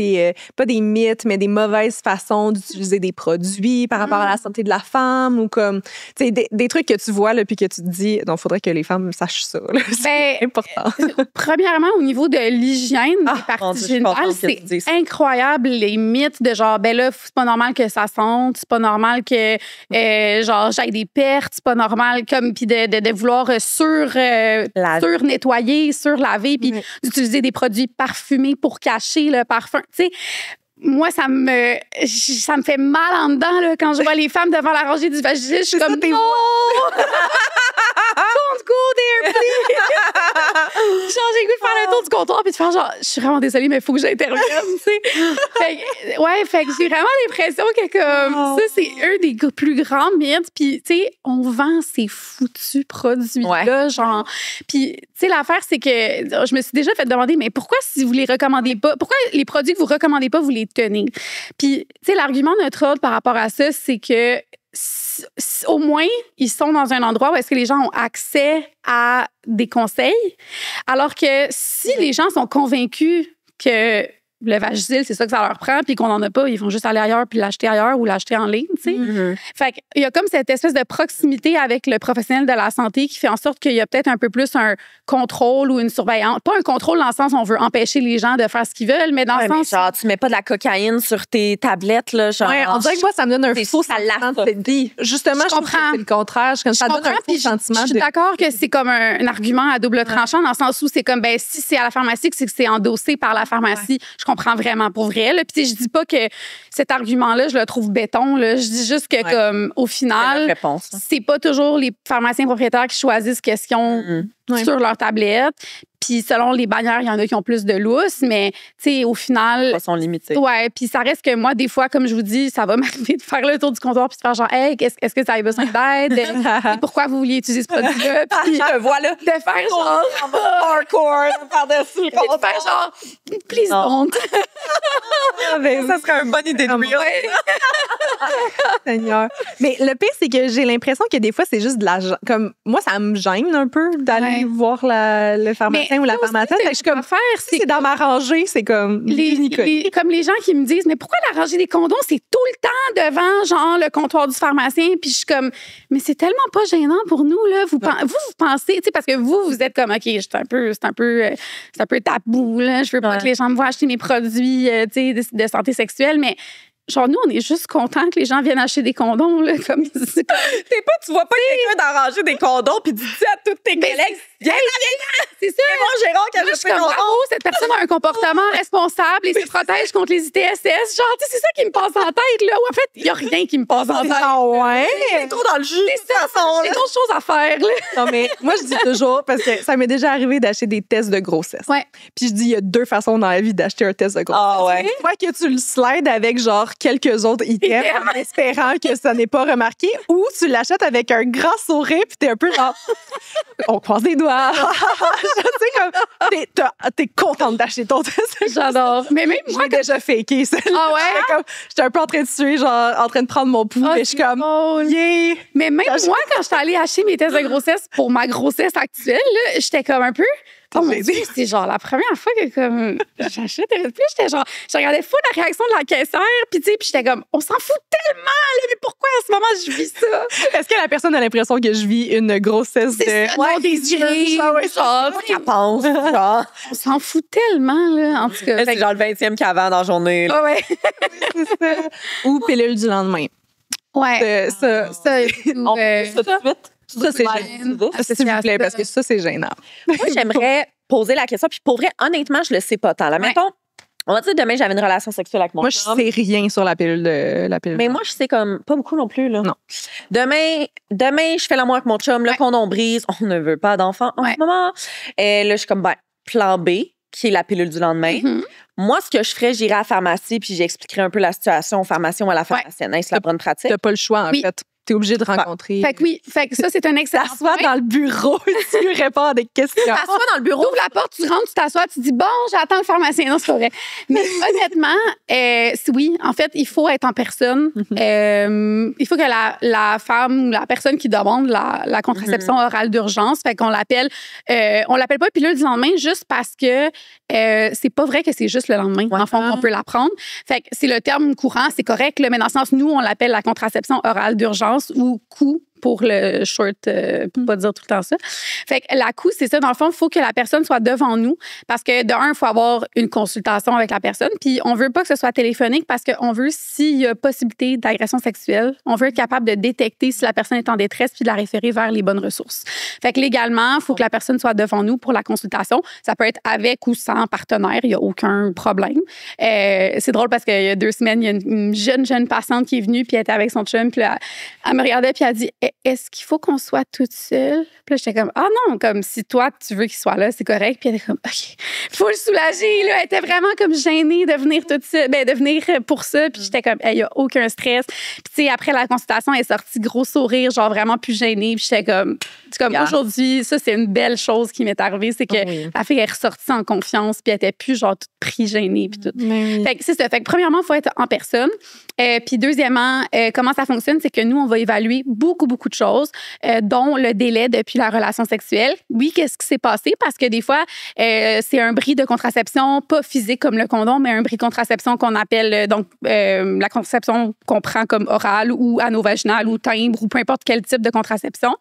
Speaker 2: pas des mythes, mais des mauvaises façons d'utiliser des produits par rapport à la santé de la femme ou comme, tu sais, des trucs que tu vois là puis que tu te dis, donc, il faudrait que les femmes sachent ça. Là. C'est important.
Speaker 4: Premièrement, au niveau de l'hygiène des parties génitales, c'est incroyable les mythes de genre, ben là, c'est pas normal que ça sente, c'est pas normal que, genre, j'aille des pertes, c'est pas normal, comme, puis de vouloir sur-nettoyer, sur-laver, puis d'utiliser des produits parfumés pour cacher le parfum. Tu sais, moi, ça me fait mal en dedans là, quand je vois les femmes devant la rangée du vaginisme. Je suis comme, non! Don't go there, please! Genre, j'ai le goût de faire le tour du comptoir puis de faire genre, je suis vraiment désolée, mais il faut que j'intervienne, tu sais. Fait que j'ai vraiment l'impression que comme ça, c'est un des plus grands mythes. Puis, tu sais, on vend ces foutus produits-là, genre. Puis, tu sais, l'affaire, c'est que je me suis déjà fait demander, mais pourquoi si vous les recommandez pas, pourquoi les produits que vous recommandez pas, vous les tenez? Puis, tu sais, l'argument de notre autre par rapport à ça, c'est que au moins, ils sont dans un endroit où est-ce que les gens ont accès à des conseils. Alors que si les gens sont convaincus que le Vagisil, c'est ça que ça leur prend, puis qu'on n'en a pas, ils vont juste aller ailleurs puis l'acheter ailleurs ou l'acheter en ligne, tu sais. Fait qu'il y a comme cette espèce de proximité avec le professionnel de la santé qui fait en sorte qu'il y a peut-être un peu plus un contrôle ou une surveillance. Pas un contrôle dans le sens où on veut empêcher les gens de faire ce qu'ils veulent, mais dans le sens...
Speaker 3: genre, tu mets pas de la cocaïne sur tes tablettes, là, genre...
Speaker 2: Ouais, on dirait que moi, ça me donne un faux
Speaker 3: ça
Speaker 2: sentiment de vie. Justement, je comprends. C'est le contraire. Ça donne un faux sentiment.
Speaker 4: Je suis d'accord que c'est comme un argument à double tranchant dans le sens où c'est comme, ben si c'est à la pharmacie, c'est que c'est endossé par la pharmacie. Je comprends vraiment pour vrai. Là. Puis je dis pas que cet argument-là, je le trouve béton. Là. Je dis juste que comme au final, c'est pas toujours les pharmaciens propriétaires qui choisissent ce qu'ils ont sur leur tablette. Puis selon les bannières, il y en a qui ont plus de lousse, mais tu sais, au final...
Speaker 3: Ils sont limités.
Speaker 4: Ouais, puis ça reste que moi, des fois, comme je vous dis, ça va m'arriver de faire le tour du comptoir puis de faire genre, hey, est-ce que ça a besoin d'aide? Pourquoi vous vouliez utiliser ce produit-là? Puis
Speaker 3: je te vois là.
Speaker 4: De faire genre...
Speaker 3: hardcore, par-dessus.
Speaker 4: De faire genre, please don't.
Speaker 3: Ça serait une bonne idée de reel.
Speaker 2: Seigneur. Mais le pire, c'est que j'ai l'impression que des fois, c'est juste de la... Comme, moi, ça me gêne un peu d'aller voir le pharmacien ou la pharmacienne. Fait que je suis comme, c'est dans ma rangée, c'est comme...
Speaker 4: Comme les gens qui me disent, mais pourquoi la rangée des condoms, c'est tout le temps devant, genre, le comptoir du pharmacien? Puis je suis comme, mais c'est tellement pas gênant pour nous, là. Vous pensez, tu sais, parce que vous êtes comme, OK, c'est un peu tabou, là. Je veux pas que les gens me voient acheter mes produits, tu sais, de santé sexuelle, mais genre, nous, on est juste contents que les gens viennent acheter des condoms, là, comme
Speaker 3: tu vois pas quelqu'un d'arranger des condoms puis tu dis à toutes tes collègues,
Speaker 4: c'est ça.
Speaker 3: C'est mon gérant qui a acheté des condoms.
Speaker 4: Bravo, cette personne a un comportement responsable et se protège contre les ITSS. Genre, tu sais, c'est ça qui me passe en tête, là. Ou en fait, il y a rien qui me passe en tête.
Speaker 2: Ah ouais?
Speaker 3: C'est trop dans le jus, de toute façon.
Speaker 4: J'ai d'autres choses à faire, là.
Speaker 2: Non, mais moi, je dis toujours, parce que ça m'est déjà arrivé d'acheter des tests de grossesse.
Speaker 4: Ouais.
Speaker 2: Puis je dis, il y a 2 façons dans la vie d'acheter un test de grossesse.
Speaker 3: Ah ouais.
Speaker 2: Soit que tu le slides avec genre quelques autres items en espérant que ça n'est pas remarqué, ou tu l'achètes avec un grand sourire puis t'es un peu genre, on croise les doigts. Je sais, comme, t'es contente d'acheter ton test.
Speaker 4: J'adore. Mais même moi,
Speaker 2: j'ai déjà faké ça.
Speaker 4: Ah ouais?
Speaker 2: J'étais un peu en train de suer, genre, en train de prendre mon pouls. Mais je suis comme, yeah!
Speaker 4: Mais même moi, quand j'étais allée acheter mes tests de grossesse pour ma grossesse actuelle, là, j'étais comme un peu... Oh mon Dieu, c'est genre la première fois que comme j'achète. Puis j'étais genre, je regardais fou la réaction de la caissière, puis tu sais, puis j'étais comme, on s'en fout tellement, là, mais pourquoi en ce moment je vis ça?
Speaker 2: Est-ce que la personne a l'impression que je vis une grossesse de...
Speaker 4: Ouais, désirée, genre,
Speaker 3: qu'elle pense, genre.
Speaker 4: On s'en fout tellement, là, en tout cas.
Speaker 3: C'est genre le 20e qu'avant dans la journée.
Speaker 4: Ah ouais.
Speaker 2: C'est ça. Ou pilule du lendemain.
Speaker 4: Ouais.
Speaker 2: Ça,
Speaker 3: On fait ça tout de suite.
Speaker 2: ça, c'est gênant. S'il vous plaît, parce que ça, c'est gênant.
Speaker 3: Moi, j'aimerais poser la question. Puis pour vrai, honnêtement, je le sais pas tant. Là, mettons, on va dire demain, j'avais une relation sexuelle avec mon
Speaker 2: Moi, je sais rien sur la pilule de la pilule.
Speaker 3: Mais moi, je sais comme pas beaucoup non plus. Là.
Speaker 2: Non.
Speaker 3: Demain, je fais l'amour avec mon chum, le condom brise, on ne veut pas d'enfant en ce moment. Et là, je suis comme, plan B, qui est la pilule du lendemain.
Speaker 4: Mm-hmm.
Speaker 3: Moi, ce que je ferais, j'irais à la pharmacie puis j'expliquerais un peu la situation au pharmacien ou à la pharmacienne. Hein, c'est la bonne pratique.
Speaker 2: T'as pas le choix, en fait. T'es obligé de rencontrer.
Speaker 4: Fait que ça, c'est un excellent.
Speaker 2: T'assois dans le bureau, tu réponds à des questions.
Speaker 3: T'assois dans le bureau.
Speaker 4: Tu ouvres la porte, tu rentres, tu t'assois, tu dis bon, j'attends le pharmacien. Non, c'est pas vrai. Mais honnêtement, oui, en fait, il faut être en personne. Il faut que la femme ou la personne qui demande la contraception orale d'urgence, fait qu'on l'appelle, on l'appelle pas pilule du lendemain juste parce que c'est pas vrai que c'est juste le lendemain. En fond, on peut la prendre. Fait que c'est le terme courant, c'est correct, là, mais dans le sens, nous, on l'appelle la contraception orale d'urgence ou coup pour le short, pour pas dire tout le temps ça. Fait que la coup, c'est ça. Dans le fond, il faut que la personne soit devant nous parce que, d'un, il faut avoir une consultation avec la personne. Puis, on veut pas que ce soit téléphonique parce qu'on veut, s'il y a possibilité d'agression sexuelle, on veut être capable de détecter si la personne est en détresse puis de la référer vers les bonnes ressources. Fait que légalement, il faut que la personne soit devant nous pour la consultation. Ça peut être avec ou sans partenaire. Il n'y a aucun problème. C'est drôle parce qu'il y a 2 semaines, il y a une jeune patiente qui est venue puis elle était avec son chum. Puis là, elle me regardait puis elle a dit est-ce qu'il faut qu'on soit toute seule? Puis là, j'étais comme, non, comme si toi, tu veux qu'il soit là, c'est correct. Puis elle était comme, OK, faut le soulager. Là. Elle était vraiment comme gênée de venir toute seule, de venir pour ça. Puis j'étais comme, il n'y a aucun stress. Puis tu sais, après la consultation, elle est sortie gros sourire, genre vraiment plus gênée. Puis j'étais comme, aujourd'hui, ça, c'est une belle chose qui m'est arrivée. C'est que la fille est ressortie en confiance, puis elle était plus genre toute pris gênée. Puis tout. Fait que c'est ça. Fait que premièrement, il faut être en personne. Puis deuxièmement, comment ça fonctionne, c'est que nous, on va évaluer beaucoup de choses, dont le délai depuis la relation sexuelle. Oui, qu'est-ce qui s'est passé? Parce que des fois, c'est un bris de contraception, pas physique comme le condom, mais un bris de contraception qu'on appelle, la contraception qu'on prend comme orale ou anovaginale ou timbre ou peu importe quel type de contraception.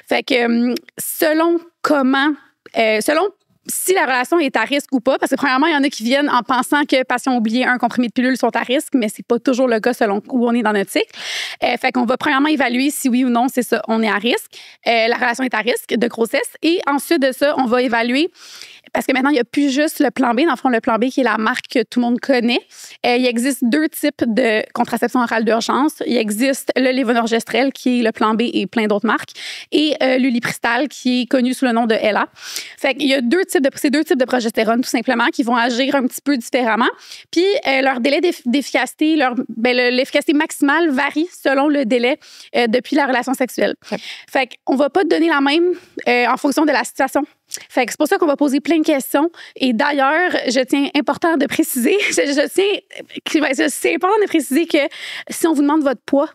Speaker 4: Fait que selon si la relation est à risque ou pas, parce que premièrement, il y en a qui viennent en pensant que parce qu'ils ont oublié un comprimé de pilule, sont à risque, mais c'est pas toujours le cas selon où on est dans notre cycle. Fait qu'on va premièrement évaluer si oui ou non, c'est ça, on est à risque. La relation est à risque de grossesse. Et ensuite de ça, on va évaluer, parce que maintenant, il n'y a plus juste le plan B. Dans le fond, le plan B qui est la marque que tout le monde connaît. Il existe 2 types de contraception orale d'urgence. Il existe le lévonorgestrel, qui est le plan B et plein d'autres marques, et l'ulipristal, qui est connu sous le nom de Ella. Fait qu'il y a ces 2 types de progestérone, tout simplement, qui vont agir un petit peu différemment. Puis, leur délai d'efficacité, l'efficacité maximale varie selon le délai depuis la relation sexuelle. Fait qu'on va pas te donner la même en fonction de la situation. Fait que c'est pour ça qu'on va poser plein de questions. Et d'ailleurs, c'est important de préciser que si on vous demande votre poids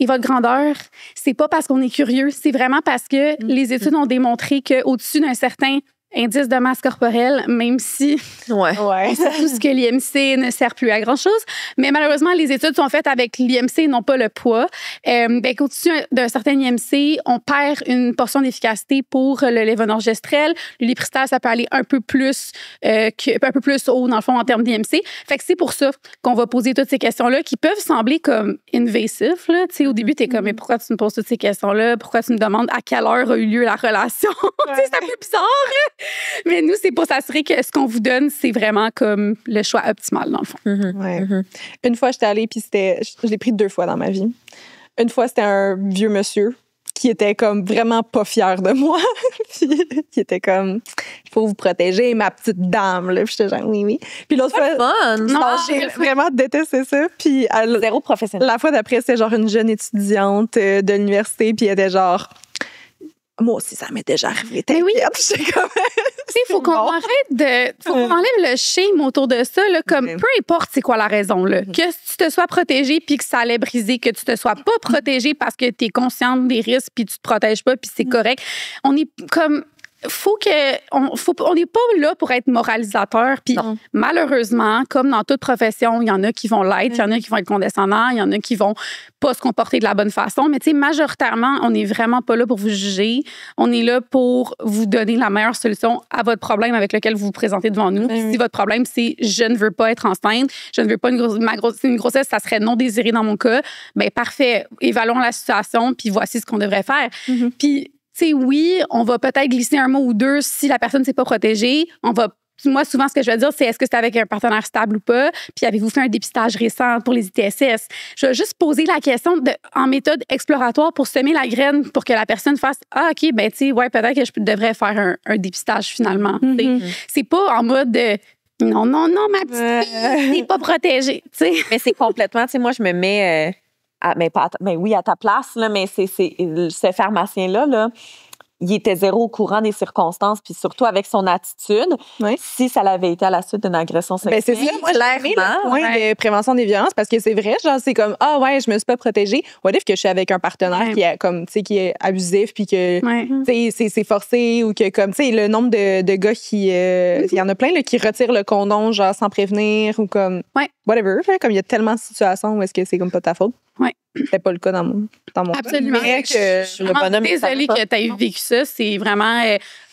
Speaker 4: et votre grandeur, c'est pas parce qu'on est curieux, c'est vraiment parce que les études ont démontré qu'au-dessus d'un certain indice de masse corporelle, même si on sait tous que l'IMC ne sert plus à grand-chose. Mais malheureusement, les études sont faites avec l'IMC, non pas le poids. Qu'au-dessus d'un certain IMC, on perd une portion d'efficacité pour le lévonorgestrel. Le lipristal, ça peut aller un peu plus haut, dans le fond, en termes d'IMC. Fait que c'est pour ça qu'on va poser toutes ces questions-là qui peuvent sembler comme invasives. Là. Tu sais, au début, t'es comme, mais pourquoi tu me poses toutes ces questions-là? Pourquoi tu me demandes à quelle heure a eu lieu la relation? Tu sais, c'est un peu bizarre, là. Mais nous, c'est pour s'assurer que ce qu'on vous donne, c'est vraiment comme le choix optimal, dans le fond.
Speaker 2: Une fois, j'étais allée, puis je l'ai pris 2 fois dans ma vie. Une fois, c'était un vieux monsieur qui était comme vraiment pas fier de moi. Puis qui était comme, il faut vous protéger, ma petite dame. Là. Puis j'étais genre, oui. Puis l'autre fois,
Speaker 3: fun.
Speaker 2: J'ai vraiment détesté ça. Puis
Speaker 3: Zéro professionnel.
Speaker 2: La fois d'après, c'était genre une jeune étudiante de l'université, puis elle était genre, moi aussi, ça m'est déjà arrivé.
Speaker 4: Mais oui.
Speaker 2: Il
Speaker 4: faut qu'on arrête faut qu'on enlève le shame autour de ça. Là, comme peu importe c'est quoi la raison. Là, que tu te sois protégé puis que ça allait briser, que tu te sois pas protégé parce que tu es consciente des risques puis tu te protèges pas puis c'est correct. On est comme... on n'est pas là pour être moralisateur. Puis malheureusement, comme dans toute profession, il y en a qui vont l'être, il y en a qui vont être condescendants, il y en a qui vont pas se comporter de la bonne façon. Mais tu sais, majoritairement, on n'est vraiment pas là pour vous juger. On est là pour vous donner la meilleure solution à votre problème avec lequel vous vous présentez devant nous. Si votre problème, c'est je ne veux pas être enceinte, je ne veux pas une grossesse, ça serait non désiré dans mon cas, bien parfait, évaluons la situation, puis voici ce qu'on devrait faire. Puis tu sais, oui, on va peut-être glisser un mot ou deux si la personne ne s'est pas protégée. Moi, souvent, ce que je vais dire, c'est est-ce que c'est avec un partenaire stable ou pas? Puis avez-vous fait un dépistage récent pour les ITSS? Je vais juste poser la question en méthode exploratoire pour semer la graine pour que la personne fasse OK, ben tu sais, ouais, peut-être que je devrais faire un dépistage finalement. C'est pas en mode non, ma petite fille, t'es pas protégée. T'sais.
Speaker 3: Mais c'est complètement, tu sais, moi, je me mets. Oui, à ta place, là, mais ce pharmacien-là, là, il était zéro au courant des circonstances, puis surtout avec son attitude, si ça l'avait été à la suite d'une agression sexuelle.
Speaker 2: C'est ça, moi, le point de prévention des violences, parce que c'est vrai, genre, c'est comme, je me suis pas protégée. What if que je suis avec un partenaire qui est abusif, puis que, c'est forcé, ou que, comme, tu sais, le nombre de gars qui, il y en a plein, là, qui retirent le condom, genre, sans prévenir, ou comme, whatever, comme il y a tellement de situations où est-ce que c'est comme pas ta faute. C'était pas le cas dans mon
Speaker 4: Absolument. Je suis vraiment désolée que tu aies vécu ça. C'est vraiment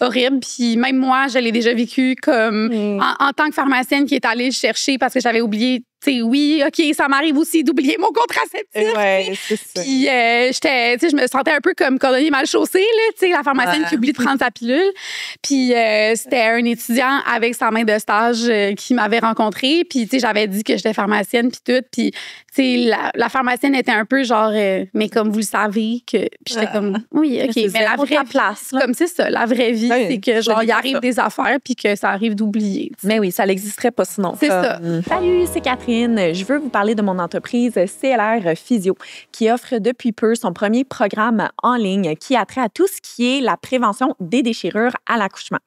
Speaker 4: horrible. Puis même moi, je l'ai déjà vécu comme en tant que pharmacienne qui est allée le chercher parce que j'avais oublié. Tu sais, oui, OK, ça m'arrive aussi d'oublier mon contraceptif.
Speaker 2: Ouais, c'est ça.
Speaker 4: Puis, je me sentais un peu comme cordonnier mal chaussé, là, tu sais, la pharmacienne qui oublie de prendre sa pilule. Puis, c'était un étudiant avec sa main de stage qui m'avait rencontrée. Puis, tu sais, j'avais dit que j'étais pharmacienne, puis tout. Puis, tu sais, la pharmacienne était un peu genre, mais comme vous le savez, que. Puis, j'étais comme, oui, OK, mais la vraie place, comme c'est ça, la vraie vie, c'est que, genre, il arrive des affaires, puis que ça arrive d'oublier.
Speaker 3: Mais oui, ça n'existerait pas sinon.
Speaker 4: C'est ça.
Speaker 3: Salut, c'est Catherine. Je veux vous parler de mon entreprise CLR Physio qui offre depuis peu son premier programme en ligne qui a trait à tout ce qui est la prévention des déchirures à l'accouchement.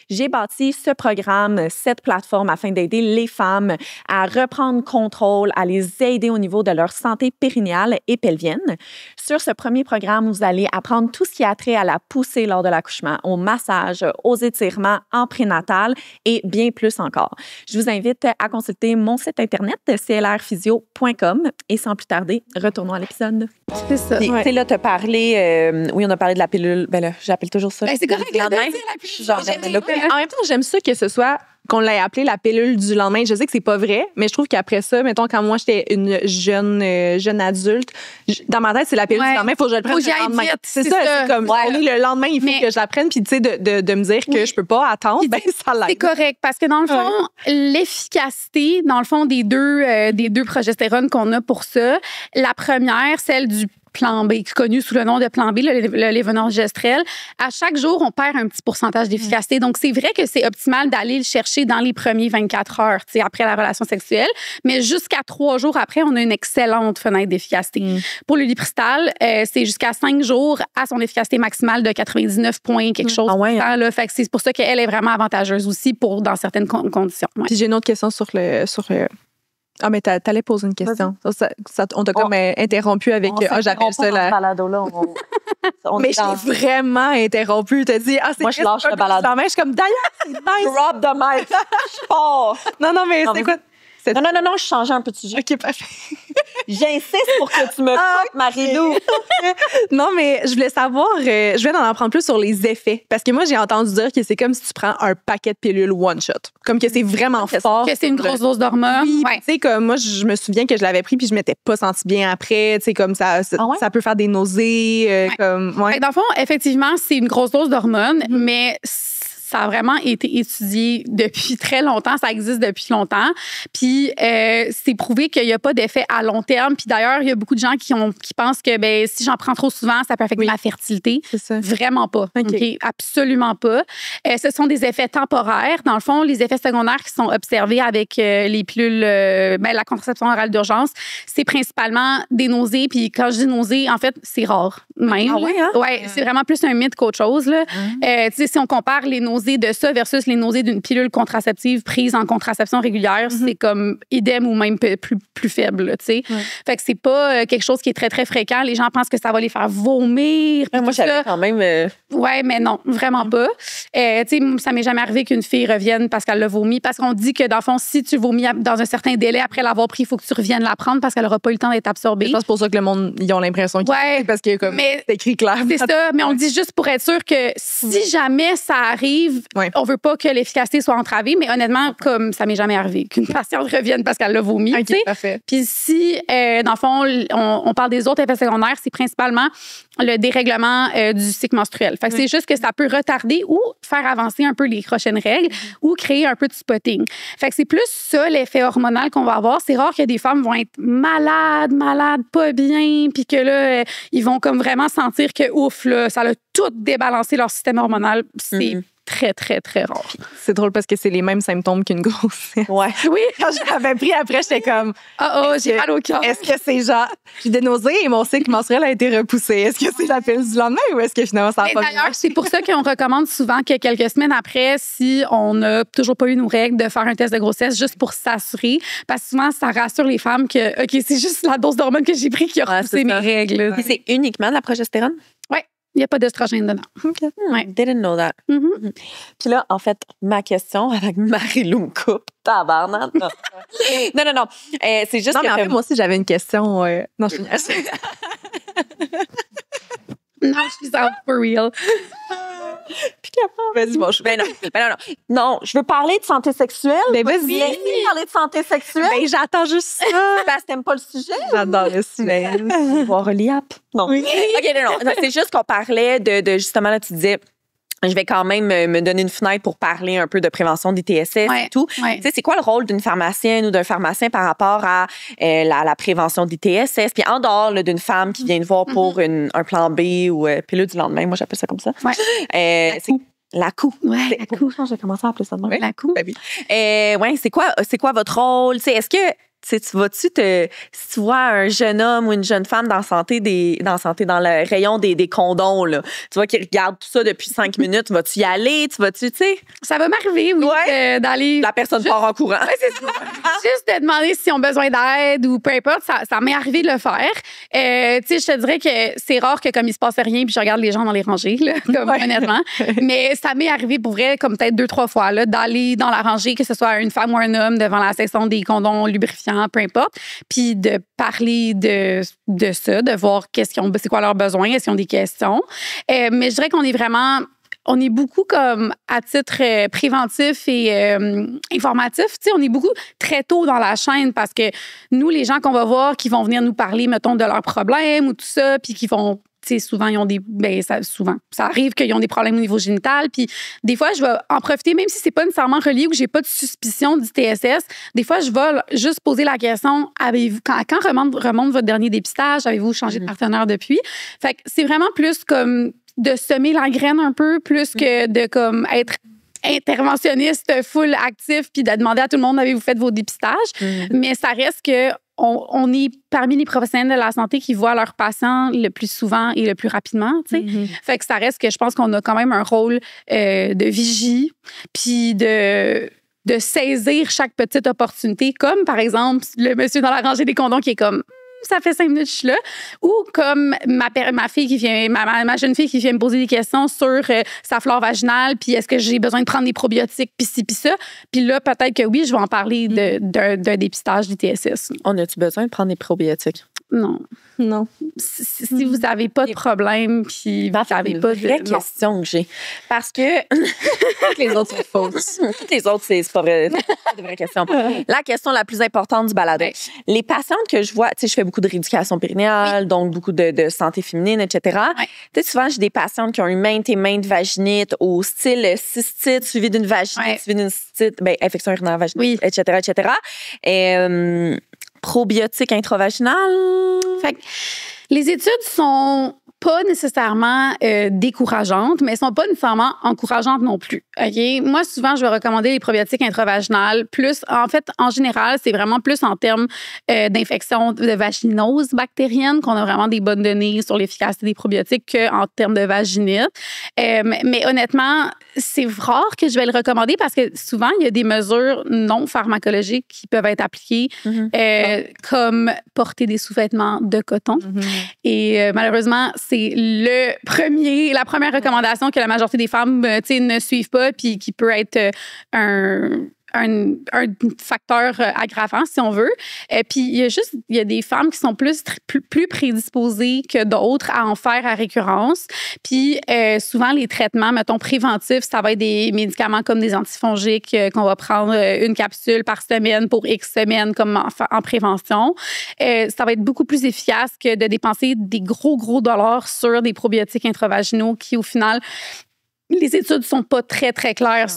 Speaker 3: J'ai bâti ce programme, cette plateforme afin d'aider les femmes à reprendre contrôle, à les aider au niveau de leur santé périnéale et pelvienne. Sur ce premier programme, vous allez apprendre tout ce qui a trait à la poussée lors de l'accouchement, au massage, aux étirements en prénatal et bien plus encore. Je vous invite à consulter mon site internet clrphysio.com et sans plus tarder, retournons à l'épisode.
Speaker 4: C'est ça.
Speaker 3: Tu sais, là, t'as parlé, oui, on a parlé de la pilule. Ben là, j'appelle toujours ça.
Speaker 4: Ben, c'est correct,
Speaker 3: le lendemain.
Speaker 2: En même temps, j'aime ça que ce soit qu'on l'ait appelé la pilule du lendemain. Je sais que c'est pas vrai, mais je trouve qu'après ça, mettons, quand moi, j'étais une jeune adulte, dans ma tête, c'est la pilule du lendemain. Il faut que je le prenne le lendemain. C'est ça. C'est comme, le lendemain, il faut que je la prenne. Puis, tu sais, de me dire que je peux pas attendre, ben ça l'aide.
Speaker 4: C'est correct. Parce que, dans le fond, l'efficacité, dans le fond, des deux progestérones qu'on a pour ça, la première, celle du plan B, connu sous le nom de plan B, le lévonorgestrel. À chaque jour, on perd un petit pourcentage d'efficacité. Donc, c'est vrai que c'est optimal d'aller le chercher dans les premiers 24 heures, après la relation sexuelle, mais jusqu'à 3 jours après, on a une excellente fenêtre d'efficacité. Pour le Lipristal, c'est jusqu'à 5 jours à son efficacité maximale de 99 points quelque chose. Là. Fait que c'est pour ça qu'elle est vraiment avantageuse aussi dans certaines conditions.
Speaker 2: Puis j'ai une autre question sur le... Ah, mais t'allais poser une question. On t'a comme interrompu avec... j'appelle ça la...
Speaker 3: balado-là.
Speaker 2: Mais je t'ai vraiment interrompu. T'as dit, c'est
Speaker 3: moi, je lâche le balado.
Speaker 2: Je suis comme, d'ailleurs, c'est nice.
Speaker 3: Drop the mic. Je pars.
Speaker 2: Non, mais c'est quoi?
Speaker 3: Non, je changeais un peu de sujet.
Speaker 2: OK, parfait.
Speaker 3: J'insiste pour que tu me coupes, Marie-Lou.
Speaker 2: Non, mais je voulais savoir, je viens d'en apprendre plus sur les effets. Parce que moi, j'ai entendu dire que c'est comme si tu prends un paquet de pilules one shot. Comme que c'est vraiment fort.
Speaker 4: Que c'est une grosse dose d'hormones.
Speaker 2: Oui, tu sais, comme moi, je me souviens que je l'avais pris puis je m'étais pas sentie bien après. Tu sais, comme ça peut faire des nausées. Dans
Speaker 4: le fond, effectivement, c'est une grosse dose d'hormones, mais ça a vraiment été étudié depuis très longtemps. Ça existe depuis longtemps. Puis, c'est prouvé qu'il n'y a pas d'effet à long terme. Puis d'ailleurs, il y a beaucoup de gens qui pensent que si j'en prends trop souvent, ça peut affecter ma fertilité.
Speaker 2: C'est ça.
Speaker 4: Vraiment pas. Okay? Absolument pas. Ce sont des effets temporaires. Dans le fond, les effets secondaires qui sont observés avec les pilules, la contraception orale d'urgence, c'est principalement des nausées. Puis quand je dis nausées, en fait, c'est rare. Même.
Speaker 3: Ah oui, hein?
Speaker 4: Ouais, c'est vraiment plus un mythe qu'autre chose. Là. Tu sais, si on compare les nausées de ça versus les nausées d'une pilule contraceptive prise en contraception régulière, c'est comme idem ou même plus faible, tu sais. Fait que c'est pas quelque chose qui est très, très fréquent. Les gens pensent que ça va les faire vomir.
Speaker 3: Moi, j'avais quand même...
Speaker 4: Ouais, mais non, vraiment pas. Tu sais, ça m'est jamais arrivé qu'une fille revienne parce qu'elle l'a vomi. Parce qu'on dit que, dans le fond, si tu vomis dans un certain délai après l'avoir pris, il faut que tu reviennes la prendre parce qu'elle n'aura pas eu le temps d'être absorbée.
Speaker 2: Je pense pour ça que le monde, ils ont l'impression que parce que comme c'est écrit clair.
Speaker 4: C'est ça, mais on le dit juste pour être sûr que si jamais ça arrive, on veut pas que l'efficacité soit entravée, mais honnêtement, comme ça m'est jamais arrivé qu'une patiente revienne parce qu'elle l'a vomi. Puis si, dans le fond, on parle des autres effets secondaires, c'est principalement le dérèglement du cycle menstruel. Fait que c'est juste que ça peut retarder ou faire avancer un peu les prochaines règles ou créer un peu de spotting. Fait que c'est plus ça, l'effet hormonal qu'on va avoir. C'est rare que des femmes vont être malades, pas bien, puis que là, ils vont comme vraiment sentir que, ouf, là, ça a tout débalancé leur système hormonal. C'est très, très, très rare.
Speaker 2: C'est drôle parce que c'est les mêmes symptômes qu'une grossesse.
Speaker 3: Ouais.
Speaker 2: Oui, quand je l'avais pris, après, j'étais comme...
Speaker 4: j'ai mal au cœur.
Speaker 2: Est-ce que c'est genre... J'ai des nausées et mon cycle menstruel a été repoussé. Est-ce que c'est la pilule du lendemain ou est-ce que finalement, ça n'a pas...
Speaker 4: D'ailleurs, c'est pour ça qu'on recommande souvent que quelques semaines après, si on n'a toujours pas eu nos règles, de faire un test de grossesse juste pour s'assurer. Parce que souvent, ça rassure les femmes que, OK, c'est juste la dose d'hormones que j'ai pris qui a repoussé mes règles.
Speaker 3: Et c'est uniquement de la progestérone?
Speaker 4: Oui. Il n'y a pas d'œstrogène dedans.
Speaker 3: Okay. Didn't know that. Puis là, en fait, ma question avec Marie-Lou me coupe. Tabarnak. Non. C'est juste
Speaker 2: non,
Speaker 3: que...
Speaker 2: mais en fait, moi aussi, j'avais une question. Non, je
Speaker 4: Non, je suis out for real.
Speaker 2: Puis vas-y, bon,
Speaker 3: non, je veux parler de santé sexuelle.
Speaker 2: Mais vas-y.
Speaker 3: Parler de santé sexuelle.
Speaker 2: Ben, j'attends juste ça.
Speaker 3: Parce que t'aimes pas le sujet.
Speaker 2: J'adore le sujet.
Speaker 3: Voir Reliap. Non.
Speaker 2: Oui.
Speaker 3: OK, non. C'est juste qu'on parlait de justement, là, tu disais... Je vais quand même me donner une fenêtre pour parler un peu de prévention des TSS et tout. Tu sais, c'est quoi le rôle d'une pharmacienne ou d'un pharmacien par rapport à la prévention des TSS? Puis en dehors d'une femme qui vient te voir pour un plan B ou pilule du lendemain, moi j'appelle ça comme ça. La COU.
Speaker 4: Ouais, la COU.
Speaker 3: J'ai commencé à appeler ça de même.
Speaker 4: La COU.
Speaker 3: C'est quoi votre rôle? Est-ce que si tu vois un jeune homme ou une jeune femme dans le rayon des condoms, là, tu vois qu'il regarde tout ça depuis 5 minutes, vas-tu y aller? Tu sais?
Speaker 4: Ça va m'arriver, oui, d'aller...
Speaker 3: La personne part en courant.
Speaker 4: Ouais, c'est ça. Juste de demander s'ils ont besoin d'aide ou peu importe, ça m'est arrivé de le faire. Tu sais, je te dirais que c'est rare que comme il se passe rien puis je regarde les gens dans les rangées, là, comme honnêtement. Mais ça m'est arrivé pour vrai, comme peut-être 2-3 fois, là, d'aller dans la rangée, que ce soit une femme ou un homme, devant la section des condoms lubrifiants, peu importe, puis de parler de ça, de voir c'est quoi leurs besoins, est-ce qu'ils ont des questions. Mais je dirais qu'on est beaucoup comme à titre préventif et informatif. Tu sais, on est beaucoup très tôt dans la chaîne parce que nous, les gens qu'on va voir qui vont venir nous parler, mettons, de leurs problèmes ou tout ça, puis qui vont souvent, ils ont ça arrive qu'ils ont des problèmes au niveau génital. Puis des fois, je vais en profiter, même si c'est pas nécessairement relié ou que j'ai pas de suspicion du TSS. Des fois, je vais juste poser la question, quand remonte votre dernier dépistage, avez-vous changé de partenaire depuis? Fait que c'est vraiment plus comme de semer la graine un peu, plus que de comme être interventionniste full actif puis de demander à tout le monde avez-vous fait vos dépistages. Mais ça reste que on est parmi les professionnels de la santé qui voient leurs patients le plus souvent et le plus rapidement, tu sais. Fait que ça reste que je pense qu'on a quand même un rôle de vigie puis de saisir chaque petite opportunité, comme par exemple le monsieur dans la rangée des condoms qui est comme ça fait 5 minutes que je suis là. Ou comme ma fille qui vient, ma jeune fille qui vient me poser des questions sur sa flore vaginale, puis est-ce que j'ai besoin de prendre des probiotiques, puis ci, puis ça. Puis là, peut-être que oui, je vais en parler d'un dépistage du TSS.
Speaker 3: On a-tu besoin de prendre des probiotiques?
Speaker 4: Non. Si vous n'avez pas de problème, puis vous n'avez pas de...
Speaker 3: C'est une vraie question que j'ai. Parce que...
Speaker 2: Toutes les autres sont fausses.
Speaker 3: Toutes les autres, c'est pas vrai. C'est pas de vraies questions. La question la plus importante du balado. Les patientes que je vois, tu sais, je fais beaucoup de rééducation périnéale, donc beaucoup de santé féminine, etc. Tu sais, souvent, j'ai des patientes qui ont eu maintes et maintes vaginites au style cystite suivi d'une vaginite, suivi d'une cystite, infection urinaire vaginale, etc., etc. Probiotiques intravaginales.
Speaker 4: Fait que les études sont pas nécessairement décourageantes, mais elles sont pas nécessairement encourageantes non plus. OK? Moi, souvent, je vais recommander les probiotiques intravaginales. Plus, en fait, en général, c'est vraiment plus en termes d'infection de vaginose bactérienne qu'on a vraiment des bonnes données sur l'efficacité des probiotiques qu'en termes de vaginite. Mais honnêtement, c'est rare que je vais le recommander parce que souvent, il y a des mesures non pharmacologiques qui peuvent être appliquées, comme porter des sous-vêtements de coton. Et malheureusement, c'est la première recommandation que la majorité des femmes ne suivent pas puis qui peut être un facteur aggravant, si on veut. Puis il y a des femmes qui sont plus prédisposées que d'autres à en faire à récurrence. Puis souvent, les traitements, mettons, préventifs, ça va être des médicaments comme des antifongiques qu'on va prendre une capsule par semaine pour X semaines comme en prévention. Ça va être beaucoup plus efficace que de dépenser des gros dollars sur des probiotiques intravaginaux qui, au final, les études sont pas très, très claires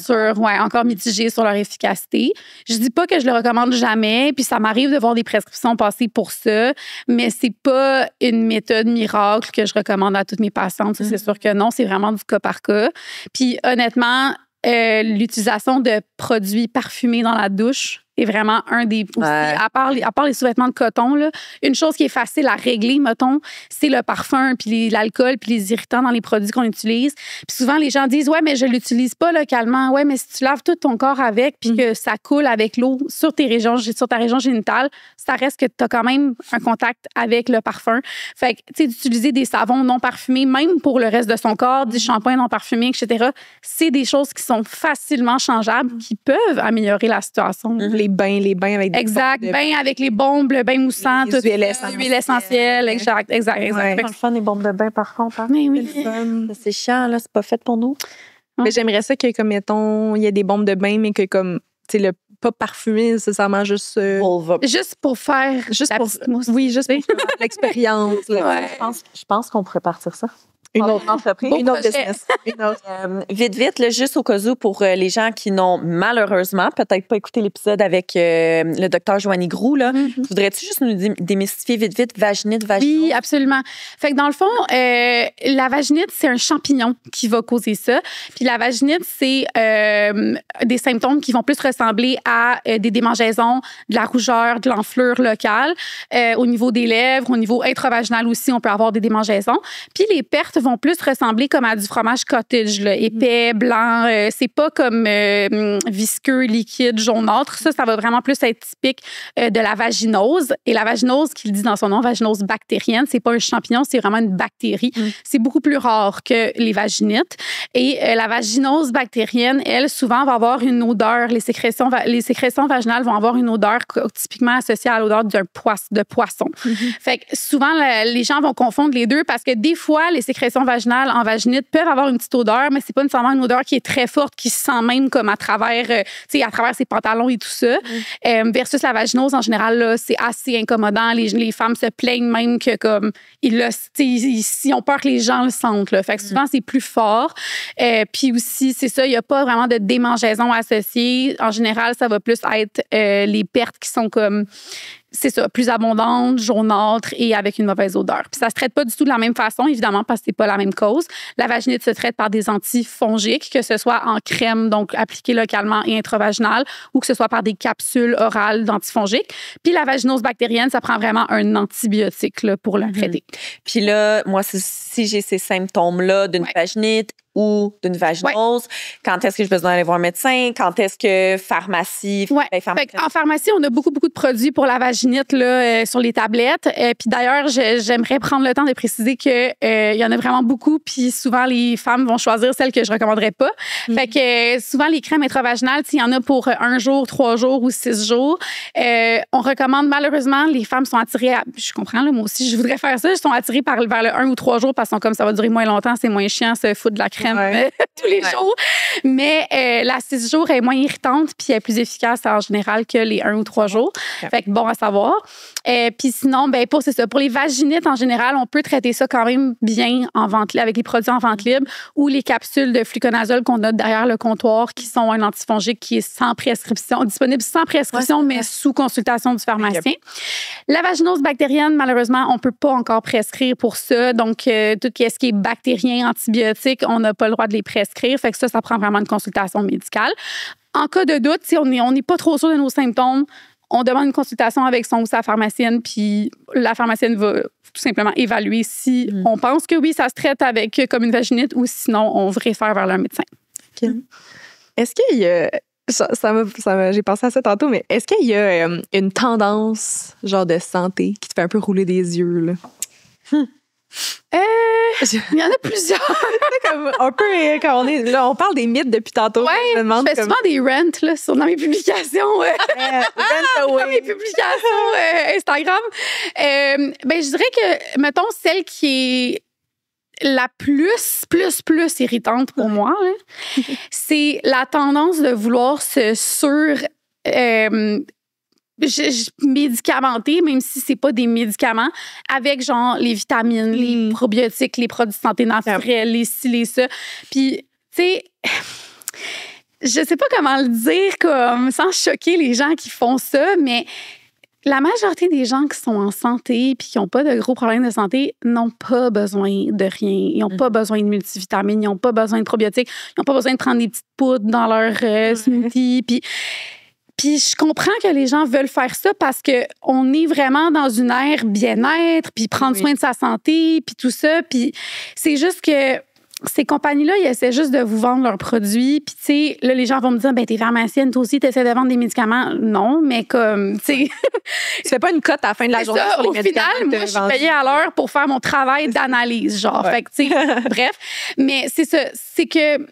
Speaker 4: encore mitigées sur leur efficacité. Je dis pas que je le recommande jamais, puis ça m'arrive de voir des prescriptions passer pour ça, mais c'est pas une méthode miracle que je recommande à toutes mes patientes. Ça, c'est sûr que non, c'est vraiment du cas par cas. Puis honnêtement, l'utilisation de produits parfumés dans la douche est vraiment un des... Aussi, à part les sous-vêtements de coton, là, une chose qui est facile à régler, mettons, c'est le parfum, puis l'alcool, puis les irritants dans les produits qu'on utilise. Puis souvent, les gens disent « Ouais, mais je l'utilise pas localement. Ouais, mais si tu laves tout ton corps avec, puis que ça coule avec l'eau sur ta région génitale, ça reste que tu as quand même un contact avec le parfum. » Fait que, tu sais, d'utiliser des savons non parfumés, même pour le reste de son corps, des shampoings non parfumés, etc., c'est des choses qui sont facilement changeables, qui peuvent améliorer la situation.
Speaker 2: Les bains avec des
Speaker 4: bains avec les bombes, le bain moussant,
Speaker 2: tout
Speaker 4: l'huile essentielle, exact.
Speaker 3: C'est le fun, les bombes de bain, par contre.
Speaker 4: Mais oui.
Speaker 3: C'est chiant, là, c'est pas fait pour nous.
Speaker 2: Mais j'aimerais ça que, comme, mettons, il y a des bombes de bain, mais que, comme, tu sais, pas parfumé nécessairement, juste
Speaker 4: pour faire
Speaker 2: juste
Speaker 4: la
Speaker 2: pour
Speaker 4: petite mousse.
Speaker 2: Oui, juste pour faire l'expérience.
Speaker 3: Je pense qu'on pourrait partir ça.
Speaker 2: Une autre entreprise, une autre business.
Speaker 3: Vite, là, juste au cas où, pour les gens qui n'ont malheureusement peut-être pas écouté l'épisode avec le docteur Joanie Groux, là, voudrais-tu juste nous démystifier vite, vaginite, vaginose?
Speaker 4: Oui, absolument. Fait que dans le fond, la vaginite, c'est un champignon qui va causer ça. Puis la vaginite, c'est des symptômes qui vont plus ressembler à des démangeaisons, de la rougeur, de l'enflure locale. Au niveau des lèvres, au niveau intravaginal aussi, on peut avoir des démangeaisons. Puis les pertes vont plus ressembler comme à du fromage cottage, là, épais, blanc. C'est pas comme visqueux, liquide, jaunâtre. Ça va vraiment plus être typique de la vaginose. Et la vaginose, qui le dit dans son nom, vaginose bactérienne, c'est pas un champignon, c'est vraiment une bactérie. C'est beaucoup plus rare que les vaginites. Et la vaginose bactérienne, elle, souvent, va avoir une odeur. Les sécrétions vaginales vont avoir une odeur typiquement associée à l'odeur de poisson. Fait que souvent, les gens vont confondre les deux parce que des fois, les sécrétions sécrétions vaginales en vaginite peuvent avoir une petite odeur, mais c'est pas nécessairement une odeur qui est très forte, qui se sent même comme à travers ses pantalons et tout ça. Versus la vaginose, en général, là, c'est assez incommodant. Les femmes se plaignent même que comme ils ont peur que les gens le sentent. Là. Fait que souvent, c'est plus fort. Puis aussi, c'est ça, il n'y a pas vraiment de démangeaison associée. En général, ça va plus être les pertes qui sont comme... C'est ça, plus abondante, jaunâtre et avec une mauvaise odeur. Puis ça se traite pas du tout de la même façon, évidemment, parce que c'est pas la même cause. La vaginite se traite par des antifongiques, que ce soit en crème, donc appliquée localement et intravaginale, ou que ce soit par des capsules orales d'antifongiques. Puis la vaginose bactérienne, ça prend vraiment un antibiotique là, pour la traiter.
Speaker 3: Puis là, moi, si j'ai ces symptômes-là d'une vaginite ou d'une vaginose, quand est-ce que j'ai besoin d'aller voir un médecin? Quand est-ce que pharmacie...
Speaker 4: En pharmacie, on a beaucoup de produits pour la vaginite là, sur les tablettes. Puis d'ailleurs, j'aimerais prendre le temps de préciser qu'il y en a vraiment beaucoup. Puis souvent, les femmes vont choisir celles que je ne recommanderais pas. Fait que souvent, les crèmes intravaginales, il y en a pour 1 jour, 3 jours ou 6 jours. On recommande, malheureusement, les femmes sont attirées à... Je comprends, là, moi aussi, je voudrais faire ça. Elles sont attirées vers le 1 ou 3 jours parce que comme ça va durer moins longtemps, c'est moins chiant, se foutre de la crème tous les jours. Mais la 6 jours est moins irritante puis elle est plus efficace en général que les 1 ou 3 jours. Fait que bon à savoir. Puis sinon, pour les vaginites en général, on peut traiter ça quand même bien en vente avec les produits en vente libre ou les capsules de fluconazole qu'on a derrière le comptoir qui sont un antifongique qui est sans prescription, disponible sans prescription, mais sous consultation du pharmacien. La vaginose bactérienne, malheureusement, on peut pas encore prescrire pour ça. Donc, tout ce qui est bactérien, antibiotique, on n'a pas le droit de les prescrire. Fait que ça prend vraiment une consultation médicale. En cas de doute, si on n'est pas trop sûr de nos symptômes, on demande une consultation avec son ou sa pharmacienne, puis la pharmacienne va tout simplement évaluer si on pense que oui, ça se traite comme une vaginite ou sinon, on réfère vers le médecin.
Speaker 2: Okay. Est-ce qu'il y a... j'ai pensé à ça tantôt, mais est-ce qu'il y a une tendance genre de santé qui te fait un peu rouler des yeux, là?
Speaker 4: Il y en a plusieurs.
Speaker 2: Comme un peu, quand on parle des mythes depuis tantôt.
Speaker 4: Je fais souvent des rants là, dans mes publications. Dans mes publications Instagram. Je dirais que, mettons, celle qui est la plus irritante pour moi, là, c'est la tendance de vouloir se médicamenter, même si c'est pas des médicaments, avec genre les vitamines, les probiotiques, les produits de santé naturels, les ci, les ça. Puis, tu sais, je sais pas comment le dire comme sans choquer les gens qui font ça, mais la majorité des gens qui sont en santé puis qui n'ont pas de gros problèmes de santé n'ont pas besoin de rien. Ils n'ont pas besoin de multivitamines, ils n'ont pas besoin de probiotiques, ils n'ont pas besoin de prendre des petites poudres dans leur smoothie. Puis je comprends que les gens veulent faire ça parce qu'on est vraiment dans une ère bien-être, puis prendre soin de sa santé, puis tout ça. Puis c'est juste que ces compagnies-là, ils essaient juste de vous vendre leurs produits. Puis, tu sais, là, les gens vont me dire, t'es pharmacienne, toi aussi, t'essaies de vendre des médicaments. Non, mais comme, tu sais.
Speaker 2: Tu fais pas une cote à la fin de la journée sur les médicaments.
Speaker 4: Au final, moi, je suis payée à l'heure pour faire mon travail d'analyse, genre. Fait que, tu sais, bref. Mais c'est ça. C'est que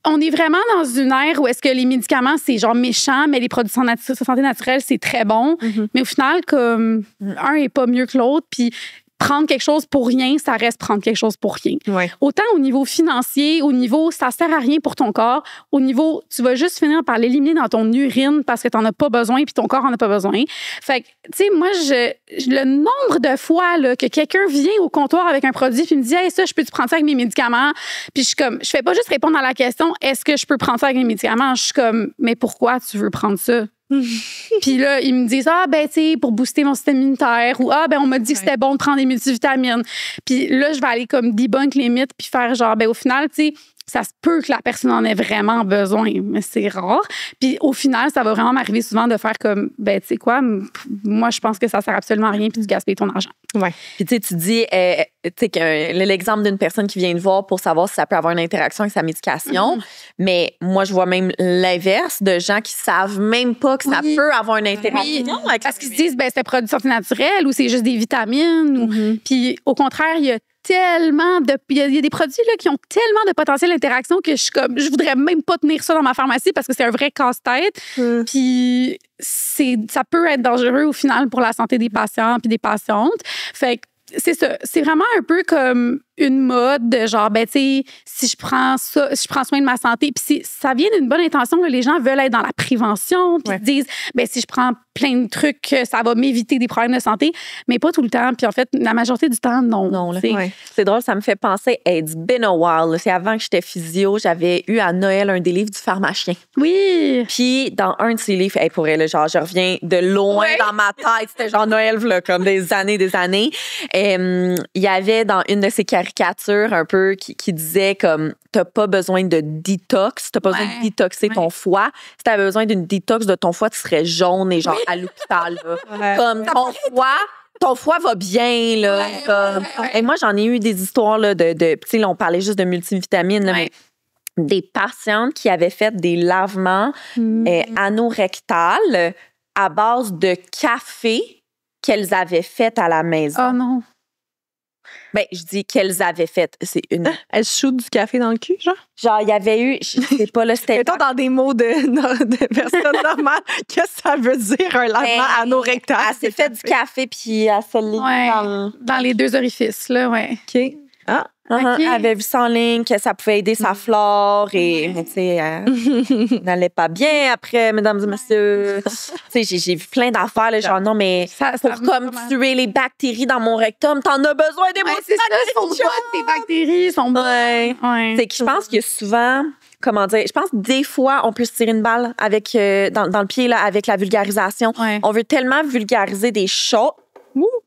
Speaker 4: on est vraiment dans une ère où est-ce que les médicaments, c'est genre méchant, mais les produits de santé naturelle, c'est très bon. Mais au final, comme, un est pas mieux que l'autre. Puis, prendre quelque chose pour rien, ça reste prendre quelque chose pour rien.
Speaker 2: Ouais.
Speaker 4: Autant au niveau financier, au niveau, ça sert à rien pour ton corps. Au niveau, tu vas juste finir par l'éliminer dans ton urine parce que t'en as pas besoin puis ton corps en a pas besoin. Fait que, tu sais, moi, le nombre de fois là, que quelqu'un vient au comptoir avec un produit puis me dit, hey, ça, je peux-tu prendre ça avec mes médicaments? Puis je suis comme, je fais pas juste répondre à la question, est-ce que je peux prendre ça avec mes médicaments? Je suis comme, mais pourquoi tu veux prendre ça? Puis là, ils me disent, tu sais, pour booster mon système immunitaire, ou on m'a dit que c'était bon de prendre des multivitamines. Puis là, je vais aller comme debunk les mythes, puis faire genre, au final, tu sais, ça se peut que la personne en ait vraiment besoin, mais c'est rare. Puis au final, ça va vraiment m'arriver souvent de faire comme, tu sais quoi, moi, je pense que ça sert absolument à rien, puis tu gaspilles ton argent.
Speaker 2: Ouais.
Speaker 3: Puis tu sais, tu dis, tu sais, que l'exemple d'une personne qui vient te voir pour savoir si ça peut avoir une interaction avec sa médication, mais moi, je vois même l'inverse de gens qui savent même pas que ça peut avoir une interaction. Avec
Speaker 4: parce qu'ils se disent, c'est un produit de santé naturelle ou c'est juste des vitamines. Puis au contraire, il y a des produits là, qui ont tellement de potentiel d'interaction que je voudrais même pas tenir ça dans ma pharmacie parce que c'est un vrai casse-tête. Puis ça peut être dangereux au final pour la santé des patients puis des patientes. Fait que c'est ça. C'est vraiment un peu comme une mode de genre, ben, tu sais, si je prends soin de ma santé, puis ça vient d'une bonne intention, là, les gens veulent être dans la prévention, puis ils se disent, ben, si je prends plein de trucs, ça va m'éviter des problèmes de santé, mais pas tout le temps. Puis en fait, la majorité du temps, non.
Speaker 3: Non, là. C'est drôle, ça me fait penser, it's been a while. Là. C'est avant que j'étais physio, j'avais eu à Noël un des livres du pharmacien.
Speaker 4: Oui.
Speaker 3: Puis dans un de ces livres, pour elle, genre, je reviens de loin dans ma tête, c'était genre Noël, là, comme des années. Il y avait dans une de ces caricatures un peu qui disait comme t'as pas besoin de détox, t'as pas besoin de détoxer ton foie. Si t'avais besoin d'une détox de ton foie, tu serais jaune et genre à l'hôpital. Là. Comme ton foie va bien. Là, Et moi, j'en ai eu des histoires là, tu sais, là, on parlait juste de multivitamines, là, mais des patientes qui avaient fait des lavements anorectales à base de café qu'elles avaient fait à la maison.
Speaker 4: Oh non.
Speaker 3: Ben, je dis qu'elles avaient fait. C'est une.
Speaker 2: Elles shootent du café dans le cul, genre?
Speaker 3: Genre, il y avait eu, je sais pas, là, c'était.
Speaker 2: Mettons dans des mots de personnes normales, qu'est-ce que ça veut dire un lavement anorectal?
Speaker 3: Elle s'est fait du café, puis elle se l'est
Speaker 4: dans les 2 orifices, là, ouais.
Speaker 2: OK. Ah.
Speaker 3: Elle avait vu ça en ligne que ça pouvait aider sa flore et tu sais elle n'allait pas bien après mesdames et messieurs. Tu sais j'ai vu plein d'affaires là, genre non mais pour comme tuer les bactéries dans mon rectum, t'en as besoin des
Speaker 4: tes bactéries sont bonnes.
Speaker 3: C'est que je pense que souvent je pense que des fois, on peut se tirer une balle avec dans le pied là, avec la vulgarisation.
Speaker 4: Ouais.
Speaker 3: On veut tellement vulgariser des choses.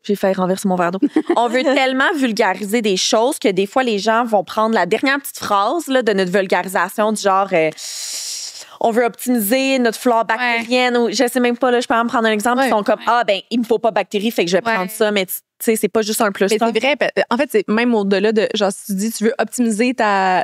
Speaker 3: J'ai failli renverser mon verre d'eau. On veut tellement vulgariser des choses que des fois, les gens vont prendre la dernière petite phrase là, de notre vulgarisation du genre on veut optimiser notre flore bactérienne ou je sais même pas, là, je peux en prendre un exemple. Ils sont comme, il me faut pas bactéries, fait que je vais prendre ça, mais tu sais, c'est pas juste un plus.
Speaker 2: Mais c'est vrai. En fait, c'est même au-delà de, genre, si tu dis, tu veux optimiser ta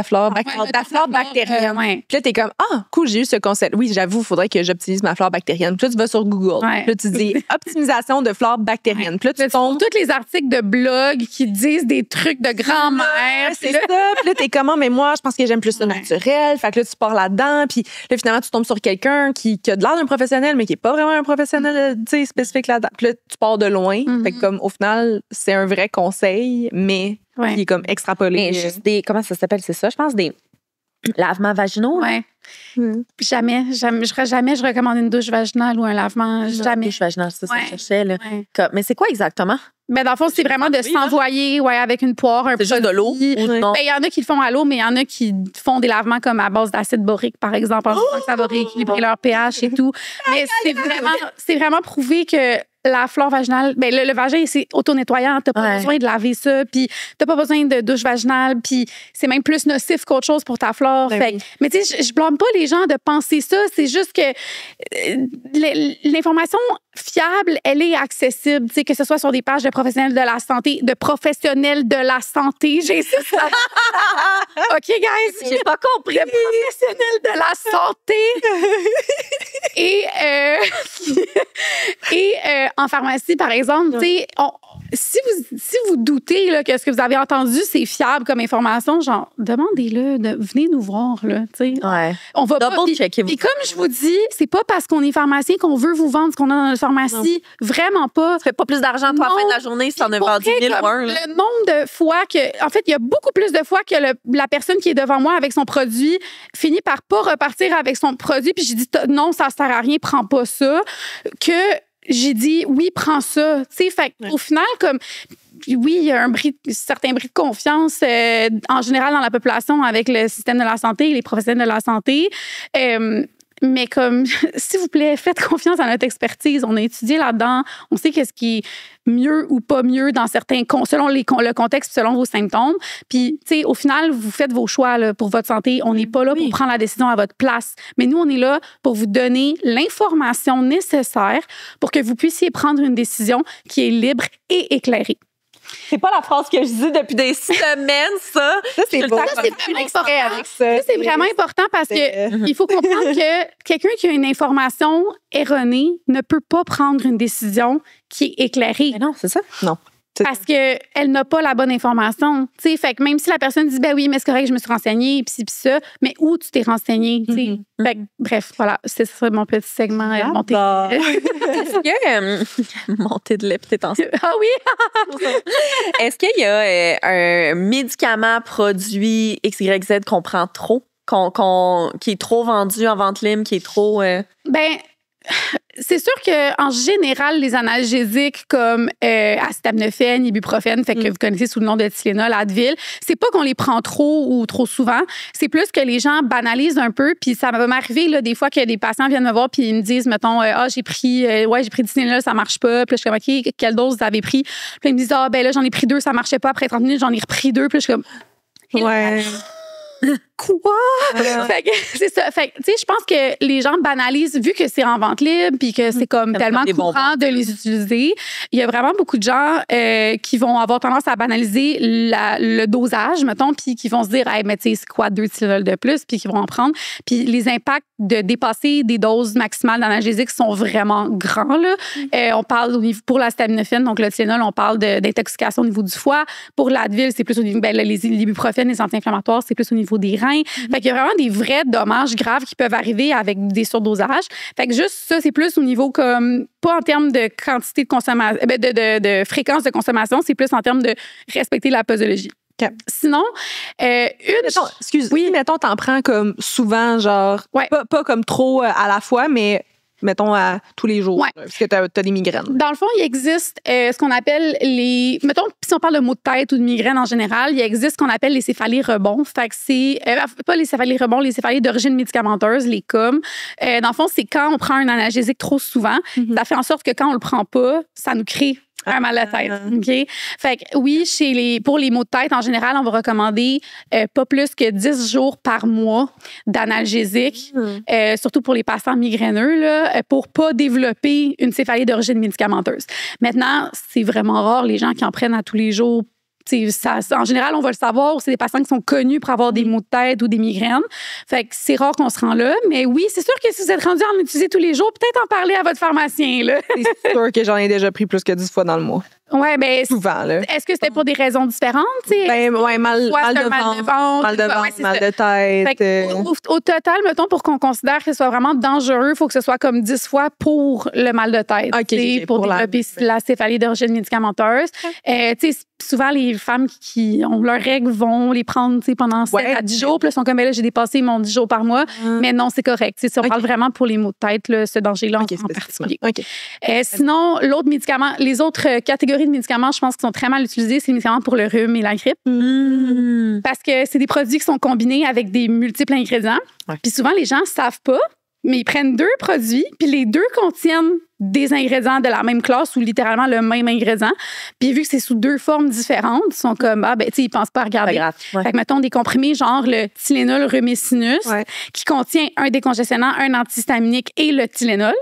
Speaker 2: flore bactérienne. Puis là, t'es comme, cool, j'ai eu ce concept. Oui, j'avoue, il faudrait que j'optimise ma flore bactérienne. Puis là, tu vas sur Google. Puis là, tu dis, optimisation de flore bactérienne. Puis là, tu tombes.
Speaker 4: Tous les articles de blog qui disent des trucs de grand-mère.
Speaker 2: C'est ça. Puis là, t'es comment, mais moi, je pense que j'aime plus le naturel. Fait que là, tu pars là-dedans. Puis là, finalement, tu tombes sur quelqu'un qui a de l'air d'un professionnel, mais qui est pas vraiment un professionnel, tu sais, spécifique là-dedans. Puis là, tu pars de loin. Fait que comme, au final, c'est un vrai conseil, mais qui est comme extrapolé.
Speaker 3: Mais juste comment ça s'appelle, c'est ça? Je pense des lavements vaginaux.
Speaker 4: Jamais je recommande une douche vaginale ou un lavement. Jamais.
Speaker 3: Une douche vaginale, c'est ça que je cherchais. Là. Mais c'est quoi exactement?
Speaker 4: Ben, dans le fond, c'est vraiment de s'envoyer avec une poire, un
Speaker 3: c'est juste de l'eau?
Speaker 4: Ben, il y en a qui le font à l'eau, mais il y en a qui font des lavements comme à base d'acide borique, par exemple, en disant que ça va rééquilibrer leur pH et tout. Mais c'est vraiment prouvé que la flore vaginale, ben le vagin, c'est auto-nettoyant. T'as pas besoin de laver ça, puis t'as pas besoin de douche vaginale, puis c'est même plus nocif qu'autre chose pour ta flore. Mais tu sais, je blâme pas les gens de penser ça. C'est juste que l'information fiable, elle est accessible, tu sais, que ce soit sur des pages de professionnels de la santé, J'ai ça. OK, guys.
Speaker 3: J'ai pas compris.
Speaker 4: De professionnels de la santé. Et en pharmacie, par exemple, tu sais, si vous doutez là, que ce que vous avez entendu, c'est fiable comme information, genre, demandez-le, venez nous voir, là, tu sais. On va
Speaker 3: double-checker.
Speaker 4: Puis comme je vous dis, c'est pas parce qu'on est pharmacien qu'on veut vous vendre ce qu'on a dans notre pharmacie. Non. Vraiment pas.
Speaker 3: Tu fais pas plus d'argent, toi, à la fin de la journée, si t'en as vendu 1000 ou un.
Speaker 4: Le nombre de fois que... En fait, il y a beaucoup plus de fois que la personne qui est devant moi avec son produit finit par pas repartir avec son produit, puis j'ai dit, non, ça sert à rien, prends pas ça, que... J'ai dit, oui, prends ça. Tu sais, fait au final, comme, oui, il y a un certain bris de confiance en général dans la population avec le système de la santé, les professionnels de la santé. Mais comme, s'il vous plaît, faites confiance à notre expertise. On a étudié là-dedans. On sait qu'est-ce qui est mieux ou pas mieux dans certains selon le contexte, selon vos symptômes. Puis, tu sais, au final, vous faites vos choix là, pour votre santé. On n'est pas là pour prendre la décision à votre place. Mais nous, on est là pour vous donner l'information nécessaire pour que vous puissiez prendre une décision qui est libre et éclairée.
Speaker 3: C'est pas la phrase que je dis depuis des semaines, ça.
Speaker 2: C'est vraiment important.
Speaker 4: C'est vraiment important parce que il faut comprendre que quelqu'un qui a une information erronée ne peut pas prendre une décision qui est éclairée.
Speaker 3: Mais non, c'est ça? Non.
Speaker 4: Parce qu'elle n'a pas la bonne information. T'sais, fait que même si la personne dit, ben oui, mais c'est correct, je me suis renseignée, puis ça, mais où tu t'es renseignée? Fait que, bref, voilà, c'est ça mon petit segment. Montée de lait.
Speaker 3: Est-ce que. Montée de lait, peut-être en
Speaker 4: Ah oui?
Speaker 3: Est-ce qu'il y a un médicament, produit XYZ qu'on prend trop? Qui est trop vendu en vente libre, qui est trop.
Speaker 4: Ben, c'est sûr qu'en général, les analgésiques comme acétaminophène, ibuprofène, fait que vous connaissez sous le nom de Tylenol, Advil, c'est pas qu'on les prend trop ou trop souvent, c'est plus que les gens banalisent un peu. Puis ça va m'arriver là, des fois que des patients viennent me voir puis ils me disent, mettons, j'ai pris du Tylenol, ça marche pas. Puis là, je suis comme, OK, quelle dose vous avez pris? Puis ils me disent, ben là, j'en ai pris 2, ça marchait pas. Après 30 minutes, j'en ai repris 2. Puis là, je suis comme,
Speaker 2: Ouais.
Speaker 4: Quoi? Fait que c'est ça. Fait que, tu sais, je pense que les gens banalisent, vu que c'est en vente libre puis que c'est comme tellement courant de les utiliser. Il y a vraiment beaucoup de gens qui vont avoir tendance à banaliser le dosage, mettons, puis qui vont se dire, hey, mais tu sais, c'est quoi 2 Tylenol de plus, puis qui vont en prendre. Puis les impacts de dépasser des doses maximales d'analgésiques sont vraiment grands, là. On parle pour l'acétaminophène, donc le Tylenol, on parle d'intoxication au niveau du foie. Pour l'Advil, c'est plus au niveau, l'ibuprofène, les anti-inflammatoires, c'est plus au niveau des reins. Fait qu'il y a vraiment des vrais dommages graves qui peuvent arriver avec des surdosages. Fait que juste ça, c'est plus au niveau comme, pas en termes de quantité de consommation, de fréquence de consommation, c'est plus en termes de respecter la posologie.
Speaker 2: Okay.
Speaker 4: Sinon,
Speaker 2: mettons, t'en prends comme souvent, genre, pas comme trop à la fois, mais mettons, à tous les jours, parce que t'as des migraines.
Speaker 4: Dans le fond, il existe ce qu'on appelle mettons, si on parle de maux de tête ou de migraine en général, il existe ce qu'on appelle les céphalées rebonds. Fait que c'est, pas les céphalées rebonds, les céphalées d'origine médicamenteuse, les COM. Dans le fond, c'est quand on prend un analgésique trop souvent, ça fait en sorte que quand on le prend pas, ça nous crée un mal de tête. OK? Fait que oui, pour les maux de tête, en général, on va recommander pas plus que 10 jours par mois d'analgésique, surtout pour les patients migraineux, là, pour pas développer une céphalie d'origine médicamenteuse. Maintenant, c'est vraiment rare les gens qui en prennent à tous les jours. En général, on va le savoir, c'est des patients qui sont connus pour avoir des maux de tête ou des migraines. Fait que c'est rare qu'on se rend là. Mais oui, c'est sûr que si vous êtes rendu à en utiliser tous les jours, peut-être en parler à votre pharmacien, là.
Speaker 2: C'est sûr que j'en ai déjà pris plus que 10 fois dans le mois.
Speaker 4: Ouais, ben
Speaker 2: souvent, là.
Speaker 4: Est-ce que c'était pour des raisons différentes?
Speaker 2: Ben, mal de ventre, mal de tête.
Speaker 4: Au total, mettons, pour qu'on considère que ce soit vraiment dangereux, il faut que ce soit comme 10 fois pour le mal de tête. Pour développer la céphalie d'origine médicamenteuse. Souvent, les femmes qui ont leurs règles vont les prendre pendant 7 à 10 jours. Puis là, sont comme, là, j'ai dépassé mon 10 jours par mois. Mais non, c'est correct. Si on parle vraiment pour les maux de tête, là, ce danger-là en particulier. Sinon, l'autre médicament, les autres catégories de médicaments, je pense, qui sont très mal utilisés, c'est les médicaments pour le rhume et la grippe. Parce que c'est des produits qui sont combinés avec des multiples ingrédients. Puis souvent, les gens ne savent pas, mais ils prennent 2 produits, puis les 2 contiennent des ingrédients de la même classe ou littéralement le même ingrédient. Puis vu que c'est sous 2 formes différentes, ils sont comme, ils pensent pas à regarder. Fait que, mettons, des comprimés genre le Tylenol Rumesinus, qui contient un décongestionnant, un antihistaminique et le Tylenol.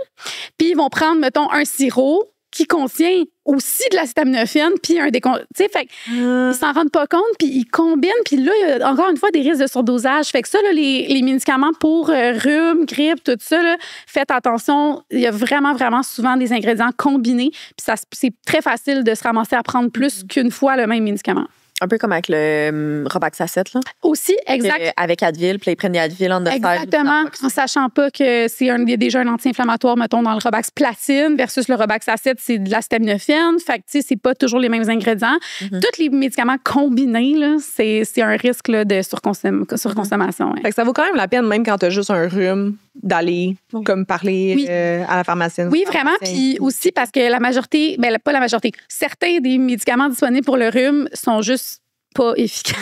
Speaker 4: Puis ils vont prendre, mettons, un sirop qui contient aussi de l'acétaminophène, puis un fait ils s'en rendent pas compte, puis ils combinent, puis là, il y a encore une fois des risques de surdosage. Fait que ça, là, les médicaments pour rhume, grippe, tout ça, là, faites attention, il y a vraiment, vraiment souvent des ingrédients combinés, puis c'est très facile de se ramasser à prendre plus qu'une fois le même médicament.
Speaker 3: Un peu comme avec le Robaxacet, là.
Speaker 4: Aussi, exact.
Speaker 3: Avec Advil, puis ils prennent des Advil en dessert.
Speaker 4: Exactement, en sachant pas que il y a déjà un anti-inflammatoire, mettons, dans le Robax Platine versus le Robaxacet, c'est de l'acétaminophène. Fait que, c'est pas toujours les mêmes ingrédients. Tous les médicaments combinés, là, c'est un risque là, de surconsommation.
Speaker 2: Fait que ça vaut quand même la peine, même quand t'as juste un rhume, d'aller comme parler à la pharmacienne.
Speaker 4: Oui, vraiment. Puis aussi parce que la majorité, pas la majorité, certains des médicaments disponibles pour le rhume sont juste pas efficace.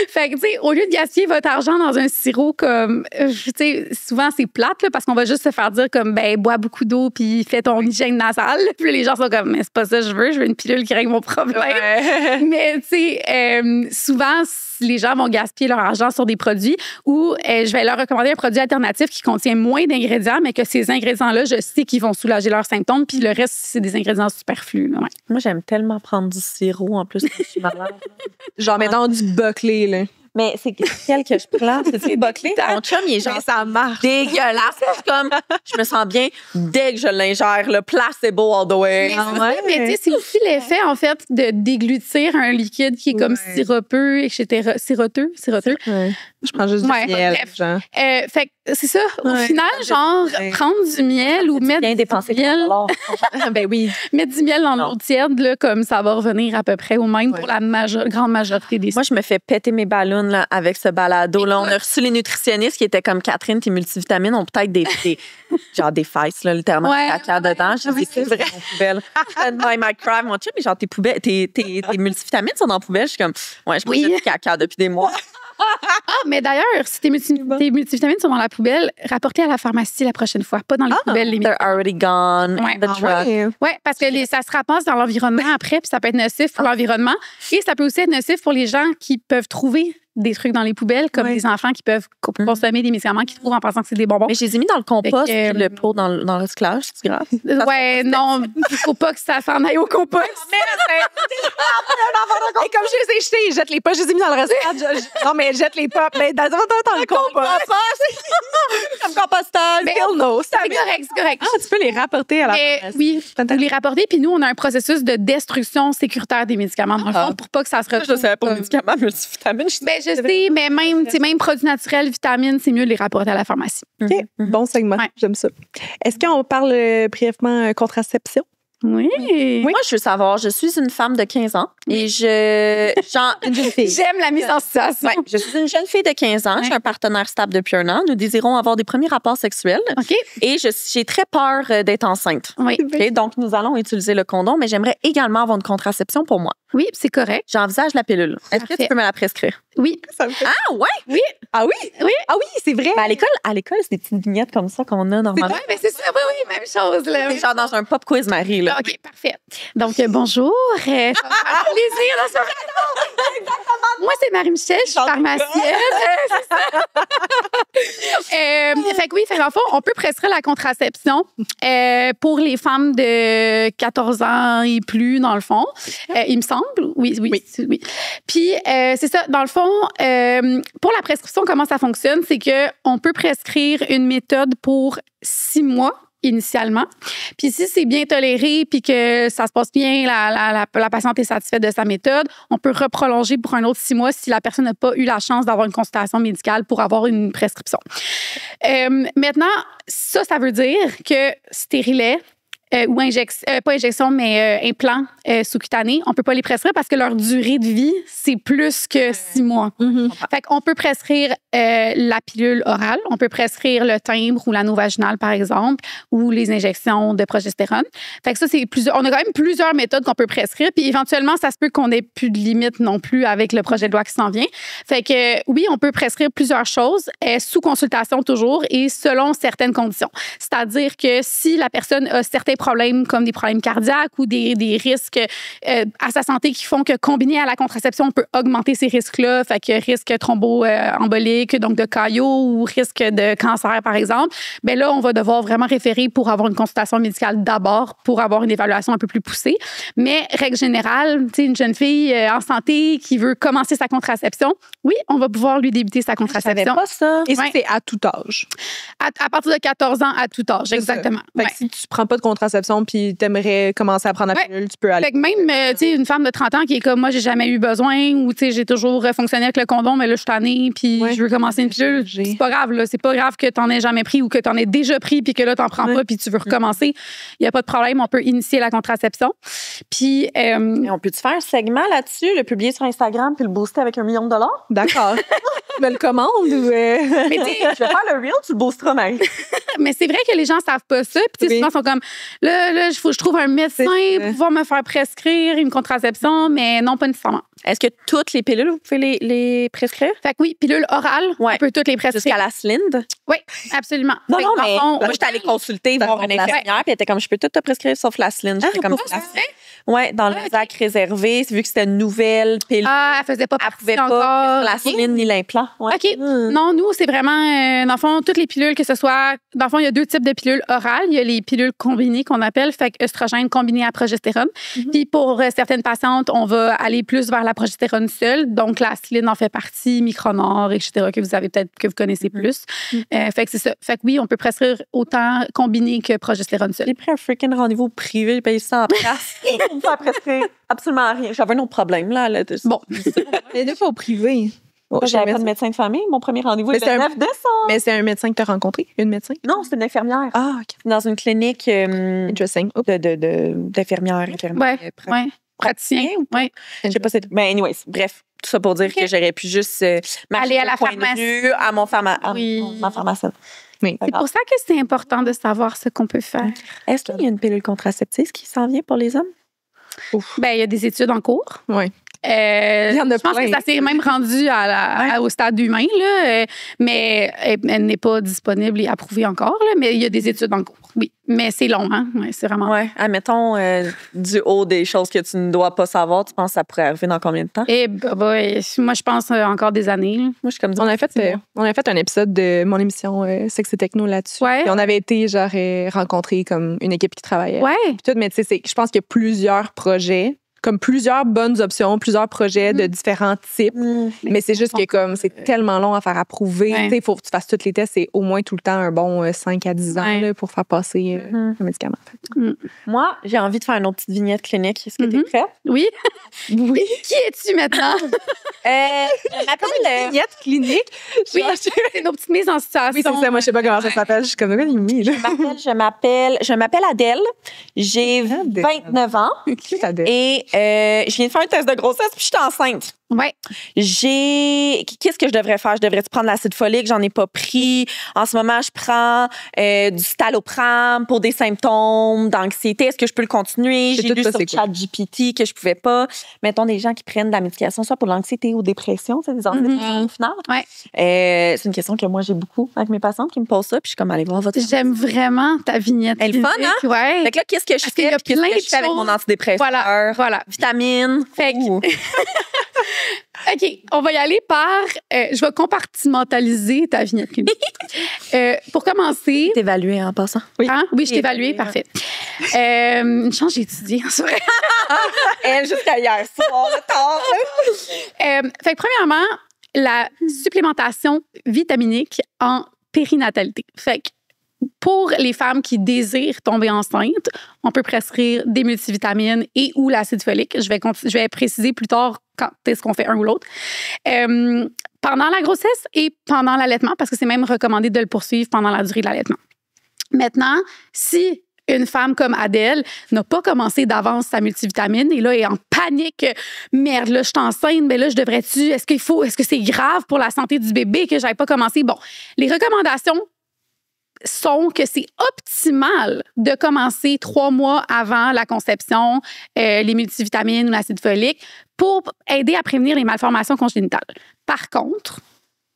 Speaker 4: Fait que, tu sais, au lieu de gaspiller votre argent dans un sirop comme, tu sais, souvent c'est plate, là, parce qu'on va juste se faire dire comme, bois beaucoup d'eau puis fais ton hygiène nasale. Puis les gens sont comme, mais c'est pas ça que je veux une pilule qui règle mon problème. Mais, tu sais, souvent, les gens vont gaspiller leur argent sur des produits où je vais leur recommander un produit alternatif qui contient moins d'ingrédients, mais que ces ingrédients-là, je sais qu'ils vont soulager leurs symptômes, puis le reste, c'est des ingrédients superflus. Là,
Speaker 3: Moi, j'aime tellement prendre du sirop, en plus, quand je suis malade.
Speaker 2: Genre, mettons du Buckley, là.
Speaker 3: Mais c'est quel que je place? C'est bâclé? Mon chum, il est genre
Speaker 2: ça marche.
Speaker 3: dégueulasse. Je me sens bien dès que je l'ingère. Le placebo all the way.
Speaker 4: Mais tu sais, c'est aussi l'effet, en fait, de déglutir un liquide qui est comme sirupeux, etc. Siroteux?
Speaker 2: Ouais. Je prends juste du miel.
Speaker 4: Bref.
Speaker 2: Genre.
Speaker 4: Fait que c'est ça. Au final, genre, prendre du miel ou mettre
Speaker 3: Bien dépensé
Speaker 4: du miel,
Speaker 2: Ben oui.
Speaker 4: mettre du miel dans l'eau tiède, là, comme ça va revenir à peu près au même pour la grande majorité des
Speaker 3: Moi, je me fais péter mes ballons là, avec ce balado. Là, on a reçu les nutritionnistes qui étaient comme Catherine, tes multivitamines ont peut-être des genre des fesses, là, littéralement, caca dedans. Je dis, c'est vrai. My cry, mon chum, mais genre, tes multivitamines sont dans la poubelle. Je suis comme, ouais, je mange du caca depuis des mois.
Speaker 4: mais d'ailleurs, si tes multivitamines sont dans la poubelle, rapportez à la pharmacie la prochaine fois, pas dans les poubelles. Les
Speaker 3: They're already gone in the truck.
Speaker 4: Oui, parce que ça se ramasse dans l'environnement après, puis ça peut être nocif pour l'environnement. Et ça peut aussi être nocif pour les gens qui peuvent trouver des trucs dans les poubelles, comme des enfants qui peuvent consommer des médicaments qu'ils trouvent en pensant que c'est des bonbons.
Speaker 3: Mais je les ai mis dans le compost, puis le pot dans le recyclage, c'est grave?
Speaker 4: Ouais, non, il faut pas que ça s'en aille au compost.
Speaker 2: Et comme je les ai jetés, jette les pas, je les ai mis dans le recyclage. Non, mais jette les pas. Mais dans le compost.
Speaker 3: Comme compostage.
Speaker 2: Still no.
Speaker 4: C'est correct.
Speaker 2: Ah, tu peux les rapporter à la pharmacie.
Speaker 4: Oui, vous les rapportez. Puis nous, on a un processus de destruction sécuritaire des médicaments, dans le fond, pour pas que ça se retrouve.
Speaker 3: Je savais pas médicaments, multivitamines.
Speaker 4: Je sais, mais même produits naturels, vitamines, c'est mieux de les rapporter à la pharmacie.
Speaker 2: OK. Bon segment.
Speaker 4: Ouais.
Speaker 2: J'aime ça. Est-ce qu'on parle brièvement contraception?
Speaker 4: Oui.
Speaker 3: Moi, je veux savoir, je suis une femme de 15 ans et une jeune fille.
Speaker 4: J'aime la mise en situation.
Speaker 3: Ouais, je suis une jeune fille de 15 ans. J'ai un partenaire stable depuis 1 an. Nous désirons avoir des premiers rapports sexuels.
Speaker 4: OK.
Speaker 3: Et j'ai très peur d'être enceinte.
Speaker 4: Oui.
Speaker 3: Okay, donc, nous allons utiliser le condom, mais j'aimerais également avoir une contraception pour moi.
Speaker 4: Oui, c'est correct.
Speaker 3: J'envisage la pilule. Est-ce que
Speaker 4: Parfait.
Speaker 3: tu peux me la prescrire?
Speaker 4: Oui.
Speaker 3: Ah, ouais?
Speaker 2: Ah oui?
Speaker 4: Oui.
Speaker 2: Ah oui, c'est vrai.
Speaker 3: Ben, à l'école, c'est des petites vignettes comme ça qu'on a normalement.
Speaker 4: Oui, mais c'est ça. Oui, même chose. Là.
Speaker 3: C'est genre dans un pop quiz Marie. Là.
Speaker 4: OK, parfait. Donc, bonjour. Ça me fait plaisir de se retrouver. Moi, c'est Marie-Michel, je suis pharmacienne. Fait que oui, dans le fond, on peut prescrire la contraception pour les femmes de 14 ans et plus, dans le fond. Il me semble. Oui. Puis, c'est ça. Dans le fond, pour la prescription, comment ça fonctionne? C'est qu'on peut prescrire une méthode pour 6 mois initialement. Puis si c'est bien toléré puis que ça se passe bien, la patiente est satisfaite de sa méthode, on peut reprolonger pour un autre 6 mois si la personne n'a pas eu la chance d'avoir une consultation médicale pour avoir une prescription. Maintenant, ça veut dire que stérilet, ou pas injection, mais implant sous-cutané, on peut pas les prescrire parce que leur durée de vie, c'est plus que 6 mois. Fait qu'on peut prescrire la pilule orale, on peut prescrire le timbre ou l'anneau vaginal, par exemple, ou les injections de progestérone. Fait que ça, on a quand même plusieurs méthodes qu'on peut prescrire, puis éventuellement, ça se peut qu'on ait plus de limites non plus avec le projet de loi qui s'en vient. Fait que oui, on peut prescrire plusieurs choses, sous consultation toujours et selon certaines conditions. C'est-à-dire que si la personne a certains problèmes comme des problèmes cardiaques ou des risques à sa santé qui font que combiné à la contraception, on peut augmenter ces risques-là. Fait que risque thromboembolique, donc de caillots ou risque de cancer, par exemple. Bien là, on va devoir vraiment référer pour avoir une consultation médicale d'abord pour avoir une évaluation un peu plus poussée. Mais règle générale, tu sais, une jeune fille en santé qui veut commencer sa contraception, oui, on va pouvoir lui débuter sa contraception.
Speaker 3: Je savais pas ça.
Speaker 2: Et ça, c'est à tout âge.
Speaker 4: À partir de 14 ans, à tout âge, exactement.
Speaker 2: Fait que si tu prends pas de contraception puis t'aimerais commencer à prendre la pilule, tu peux aller.
Speaker 4: Fait que même, tu sais, une femme de 30 ans qui est comme moi, j'ai jamais eu besoin ou, tu sais, j'ai toujours fonctionné avec le condom, mais là, je suis tannée puis je veux commencer une pilule. C'est pas grave, là. C'est pas grave que t'en aies jamais pris ou que t'en aies déjà pris puis que là, t'en prends pas puis tu veux recommencer. Il y a pas de problème. On peut initier la contraception. Puis.
Speaker 3: On peut-tu faire un segment là-dessus, le publier sur Instagram puis le booster avec $1 million?
Speaker 2: D'accord. Tu me le commandes ou.
Speaker 4: Mais tu sais,
Speaker 3: je vais faire le reel, tu le boosteras, Marie.
Speaker 4: Mais c'est vrai que les gens savent pas ça. Puis, souvent, ils sont comme, là, il faut que je trouve un médecin pour pouvoir me faire prescrire une contraception, mais non, pas nécessairement.
Speaker 3: Est-ce que toutes les pilules, vous pouvez les prescrire?
Speaker 4: Fait que oui, pilule orale, on peut toutes les prescrire.
Speaker 3: Jusqu'à la cylindre?
Speaker 4: Oui, absolument.
Speaker 3: Non,
Speaker 4: fait
Speaker 3: non, mais
Speaker 4: moi,
Speaker 3: j'étais allée consulter, voir une infirmière, puis elle était comme, je peux tout te prescrire sauf la cylindre. J'étais comme, Ouais, dans le ZAC réservé, vu que c'était une nouvelle pilule.
Speaker 4: Ah, elle faisait pas
Speaker 3: Elle
Speaker 4: partie
Speaker 3: pouvait
Speaker 4: encore.
Speaker 3: pas la céline ni l'implant. Ouais.
Speaker 4: OK. Non, nous, c'est vraiment, dans le fond, toutes les pilules, que ce soit, dans le fond, il y a 2 types de pilules orales. Il y a les pilules combinées qu'on appelle, fait qu'œstrogène combiné à progestérone. Puis pour certaines patientes, on va aller plus vers la progestérone seule. Donc, la céline en fait partie, Micronor, etc., que vous connaissez plus. Fait que c'est ça. Fait que oui, on peut prescrire autant combiné que progestérone seule.
Speaker 3: J'ai pris un freaking rendez-vous privé, j'ai payé 100 $. On me fait prescrire absolument rien. J'avais un autre problème, là.
Speaker 4: Bon.
Speaker 2: Mais deux fois au privé.
Speaker 3: J'avais pas de médecin de famille. Mon premier rendez-vous
Speaker 2: Mais
Speaker 3: était le 9 décembre.
Speaker 2: Mais c'est un médecin que tu as rencontré? Une médecin?
Speaker 3: Non, c'est une infirmière.
Speaker 2: Ah, OK.
Speaker 3: Dans une clinique
Speaker 2: Interesting.
Speaker 3: d'infirmières.
Speaker 4: Ouais. Praticien. Ouais.
Speaker 3: Je sais pas si mais anyways, bref, tout ça pour dire que j'aurais pu juste
Speaker 4: aller à la
Speaker 3: coin de
Speaker 4: pharmacie.
Speaker 3: rue, à mon ma pharmacienne.
Speaker 2: Oui.
Speaker 4: C'est pour ça que c'est important de savoir ce qu'on peut faire.
Speaker 3: Est-ce qu'il y a une pilule contraceptive qui s'en vient pour les hommes?
Speaker 4: Ben, il y a des études en cours.
Speaker 2: Oui.
Speaker 4: Il y
Speaker 2: en a
Speaker 4: je pense
Speaker 2: plein.
Speaker 4: que ça s'est même rendu au stade humain, là, mais elle n'est pas disponible et approuvée encore. Là, mais il y a des études en cours, oui. Mais c'est long, hein? Ouais, c'est vraiment long.
Speaker 3: Ouais. Admettons, du haut des choses que tu ne dois pas savoir, tu penses que ça pourrait arriver dans combien de temps?
Speaker 4: Et moi, je pense encore des années. Là.
Speaker 3: Moi, je suis comme
Speaker 2: On a fait un épisode de mon émission Sexe et Techno là-dessus.
Speaker 4: Ouais.
Speaker 2: Et on avait été rencontrer comme une équipe qui travaillait.
Speaker 4: Ouais.
Speaker 2: Puis tout, mais tu sais, je pense qu'il y a plusieurs projets, comme plusieurs bonnes options, plusieurs projets de différents types. Mais c'est juste que comme c'est tellement long à faire approuver.
Speaker 4: Ouais.
Speaker 2: Tu sais, il faut que tu fasses tous les tests. C'est au moins tout le temps un bon 5 à 10 ans
Speaker 4: Ouais.
Speaker 2: là, pour faire passer un médicament.
Speaker 3: Moi, j'ai envie de faire une autre petite vignette clinique. Est-ce que tu es prête?
Speaker 4: Oui.
Speaker 2: Oui.
Speaker 4: Qui es-tu maintenant?
Speaker 3: Je m'appelle
Speaker 2: Vignette clinique.
Speaker 4: Oui, c'est nos petites mises en situation.
Speaker 2: Oui, c'est ça. Moi, je sais pas comment ça s'appelle. Je suis comme
Speaker 3: Je m'appelle Adèle. J'ai
Speaker 2: Adèle.
Speaker 3: 29 ans.
Speaker 2: Cute, Adèle.
Speaker 3: Et je viens de faire un test de grossesse puis je suis enceinte.
Speaker 4: Ouais.
Speaker 3: Qu'est-ce que je devrais faire? Je devrais prendre l'acide folique? J'en ai pas pris. En ce moment, je prends du citalopram pour des symptômes d'anxiété. Est-ce que je peux le continuer?
Speaker 2: C'est
Speaker 3: J'ai
Speaker 2: tout
Speaker 3: lu
Speaker 2: ça,
Speaker 3: sur
Speaker 2: c'est quoi?
Speaker 3: ChatGPT que je pouvais pas. Mettons des gens qui prennent de la médication, soit pour l'anxiété ou dépression, c'est des antidépresseurs au final.
Speaker 4: Ouais.
Speaker 3: C'est une question que moi, j'ai beaucoup avec mes patientes qui me posent ça. Puis je suis comme, allez voir votre...
Speaker 4: J'aime vraiment ta vignette.
Speaker 3: Elle est fun,
Speaker 4: clinique,
Speaker 3: hein?
Speaker 4: Ouais.
Speaker 3: Fait que là, qu'est-ce que je
Speaker 4: Parce qu'il y
Speaker 3: fais?
Speaker 4: a
Speaker 3: Qu'est-ce
Speaker 4: plein
Speaker 3: que
Speaker 4: de
Speaker 3: je fais avec mon
Speaker 4: choses.
Speaker 3: antidépresseur?
Speaker 4: Voilà.
Speaker 3: Vitamine.
Speaker 4: Fait que-
Speaker 3: Ouh.
Speaker 4: OK, on va y aller par... je vais compartimentaliser ta vignette clinique. Pour commencer...
Speaker 3: T'es évalué en passant.
Speaker 4: Oui, oui je t'ai
Speaker 3: évalué,
Speaker 4: évalué, parfait. Une chance, j'ai étudié en soirée.
Speaker 3: Elle, jusqu'à hier soir, le tard.
Speaker 4: Fait que premièrement, la supplémentation vitaminique en périnatalité. Fait que pour les femmes qui désirent tomber enceinte, on peut prescrire des multivitamines et ou l'acide folique. Je vais préciser plus tard quand est-ce qu'on fait un ou l'autre. Pendant la grossesse et pendant l'allaitement, parce que c'est même recommandé de le poursuivre pendant la durée de l'allaitement. Maintenant, si une femme comme Adèle n'a pas commencé d'avance sa multivitamine et là est en panique, merde, là, je suis enceinte, mais là, je devrais-tu, est-ce que c'est grave pour la santé du bébé que j'aille pas commencer? Bon, les recommandations sont que c'est optimal de commencer 3 mois avant la conception les multivitamines ou l'acide folique pour aider à prévenir les malformations congénitales. Par contre,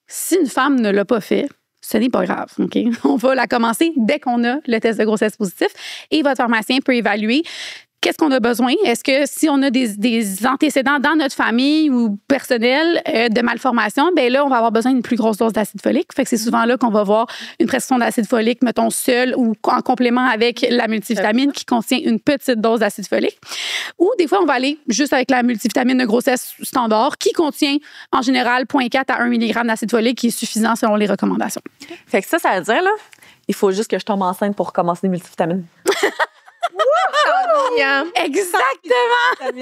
Speaker 4: si une femme ne l'a pas fait, ce n'est pas grave, OK? On va la commencer dès qu'on a le test de grossesse positif et votre pharmacien peut évaluer qu'est-ce qu'on a besoin. Est-ce que si on a des antécédents dans notre famille ou personnel de malformation, bien là, on va avoir besoin d'une plus grosse dose d'acide folique. Fait que c'est souvent là qu'on va voir une prescription d'acide folique, mettons, seule ou en complément avec la multivitamine qui contient une petite dose d'acide folique. Ou des fois, on va aller juste avec la multivitamine de grossesse standard qui contient en général 0,4 à 1 mg d'acide folique qui est suffisant selon les recommandations.
Speaker 3: Fait que ça veut dire, là, il faut juste que je tombe enceinte pour commencer des multivitamines.
Speaker 4: Exactement!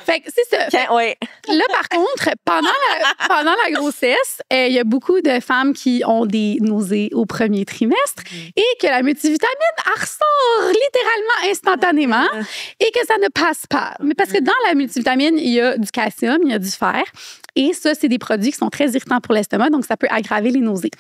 Speaker 4: Fait que c'est ça.
Speaker 3: Oui.
Speaker 4: Là, par contre, pendant la grossesse, il y a beaucoup de femmes qui ont des nausées au premier trimestre et que la multivitamine elle ressort littéralement instantanément et que ça ne passe pas. Mais parce que dans la multivitamine, il y a du calcium, il y a du fer. Et ça, c'est des produits qui sont très irritants pour l'estomac, donc ça peut aggraver les nausées.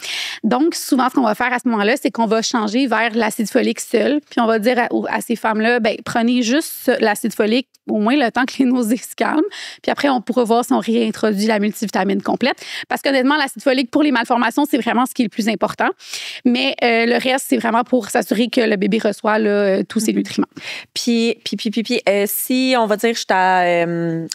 Speaker 4: Donc, souvent, ce qu'on va faire à ce moment-là, c'est qu'on va changer vers l'acide folique seul. Puis, on va dire à ces femmes-là, ben, prenez juste l'acide folique au moins le temps que les nausées se calment. Puis après, on pourra voir si on réintroduit la multivitamine complète. Parce qu'honnêtement, l'acide folique pour les malformations, c'est vraiment ce qui est le plus important. Mais le reste, c'est vraiment pour s'assurer que le bébé reçoit là, tous ses nutriments.
Speaker 3: Puis, si on va dire je suis à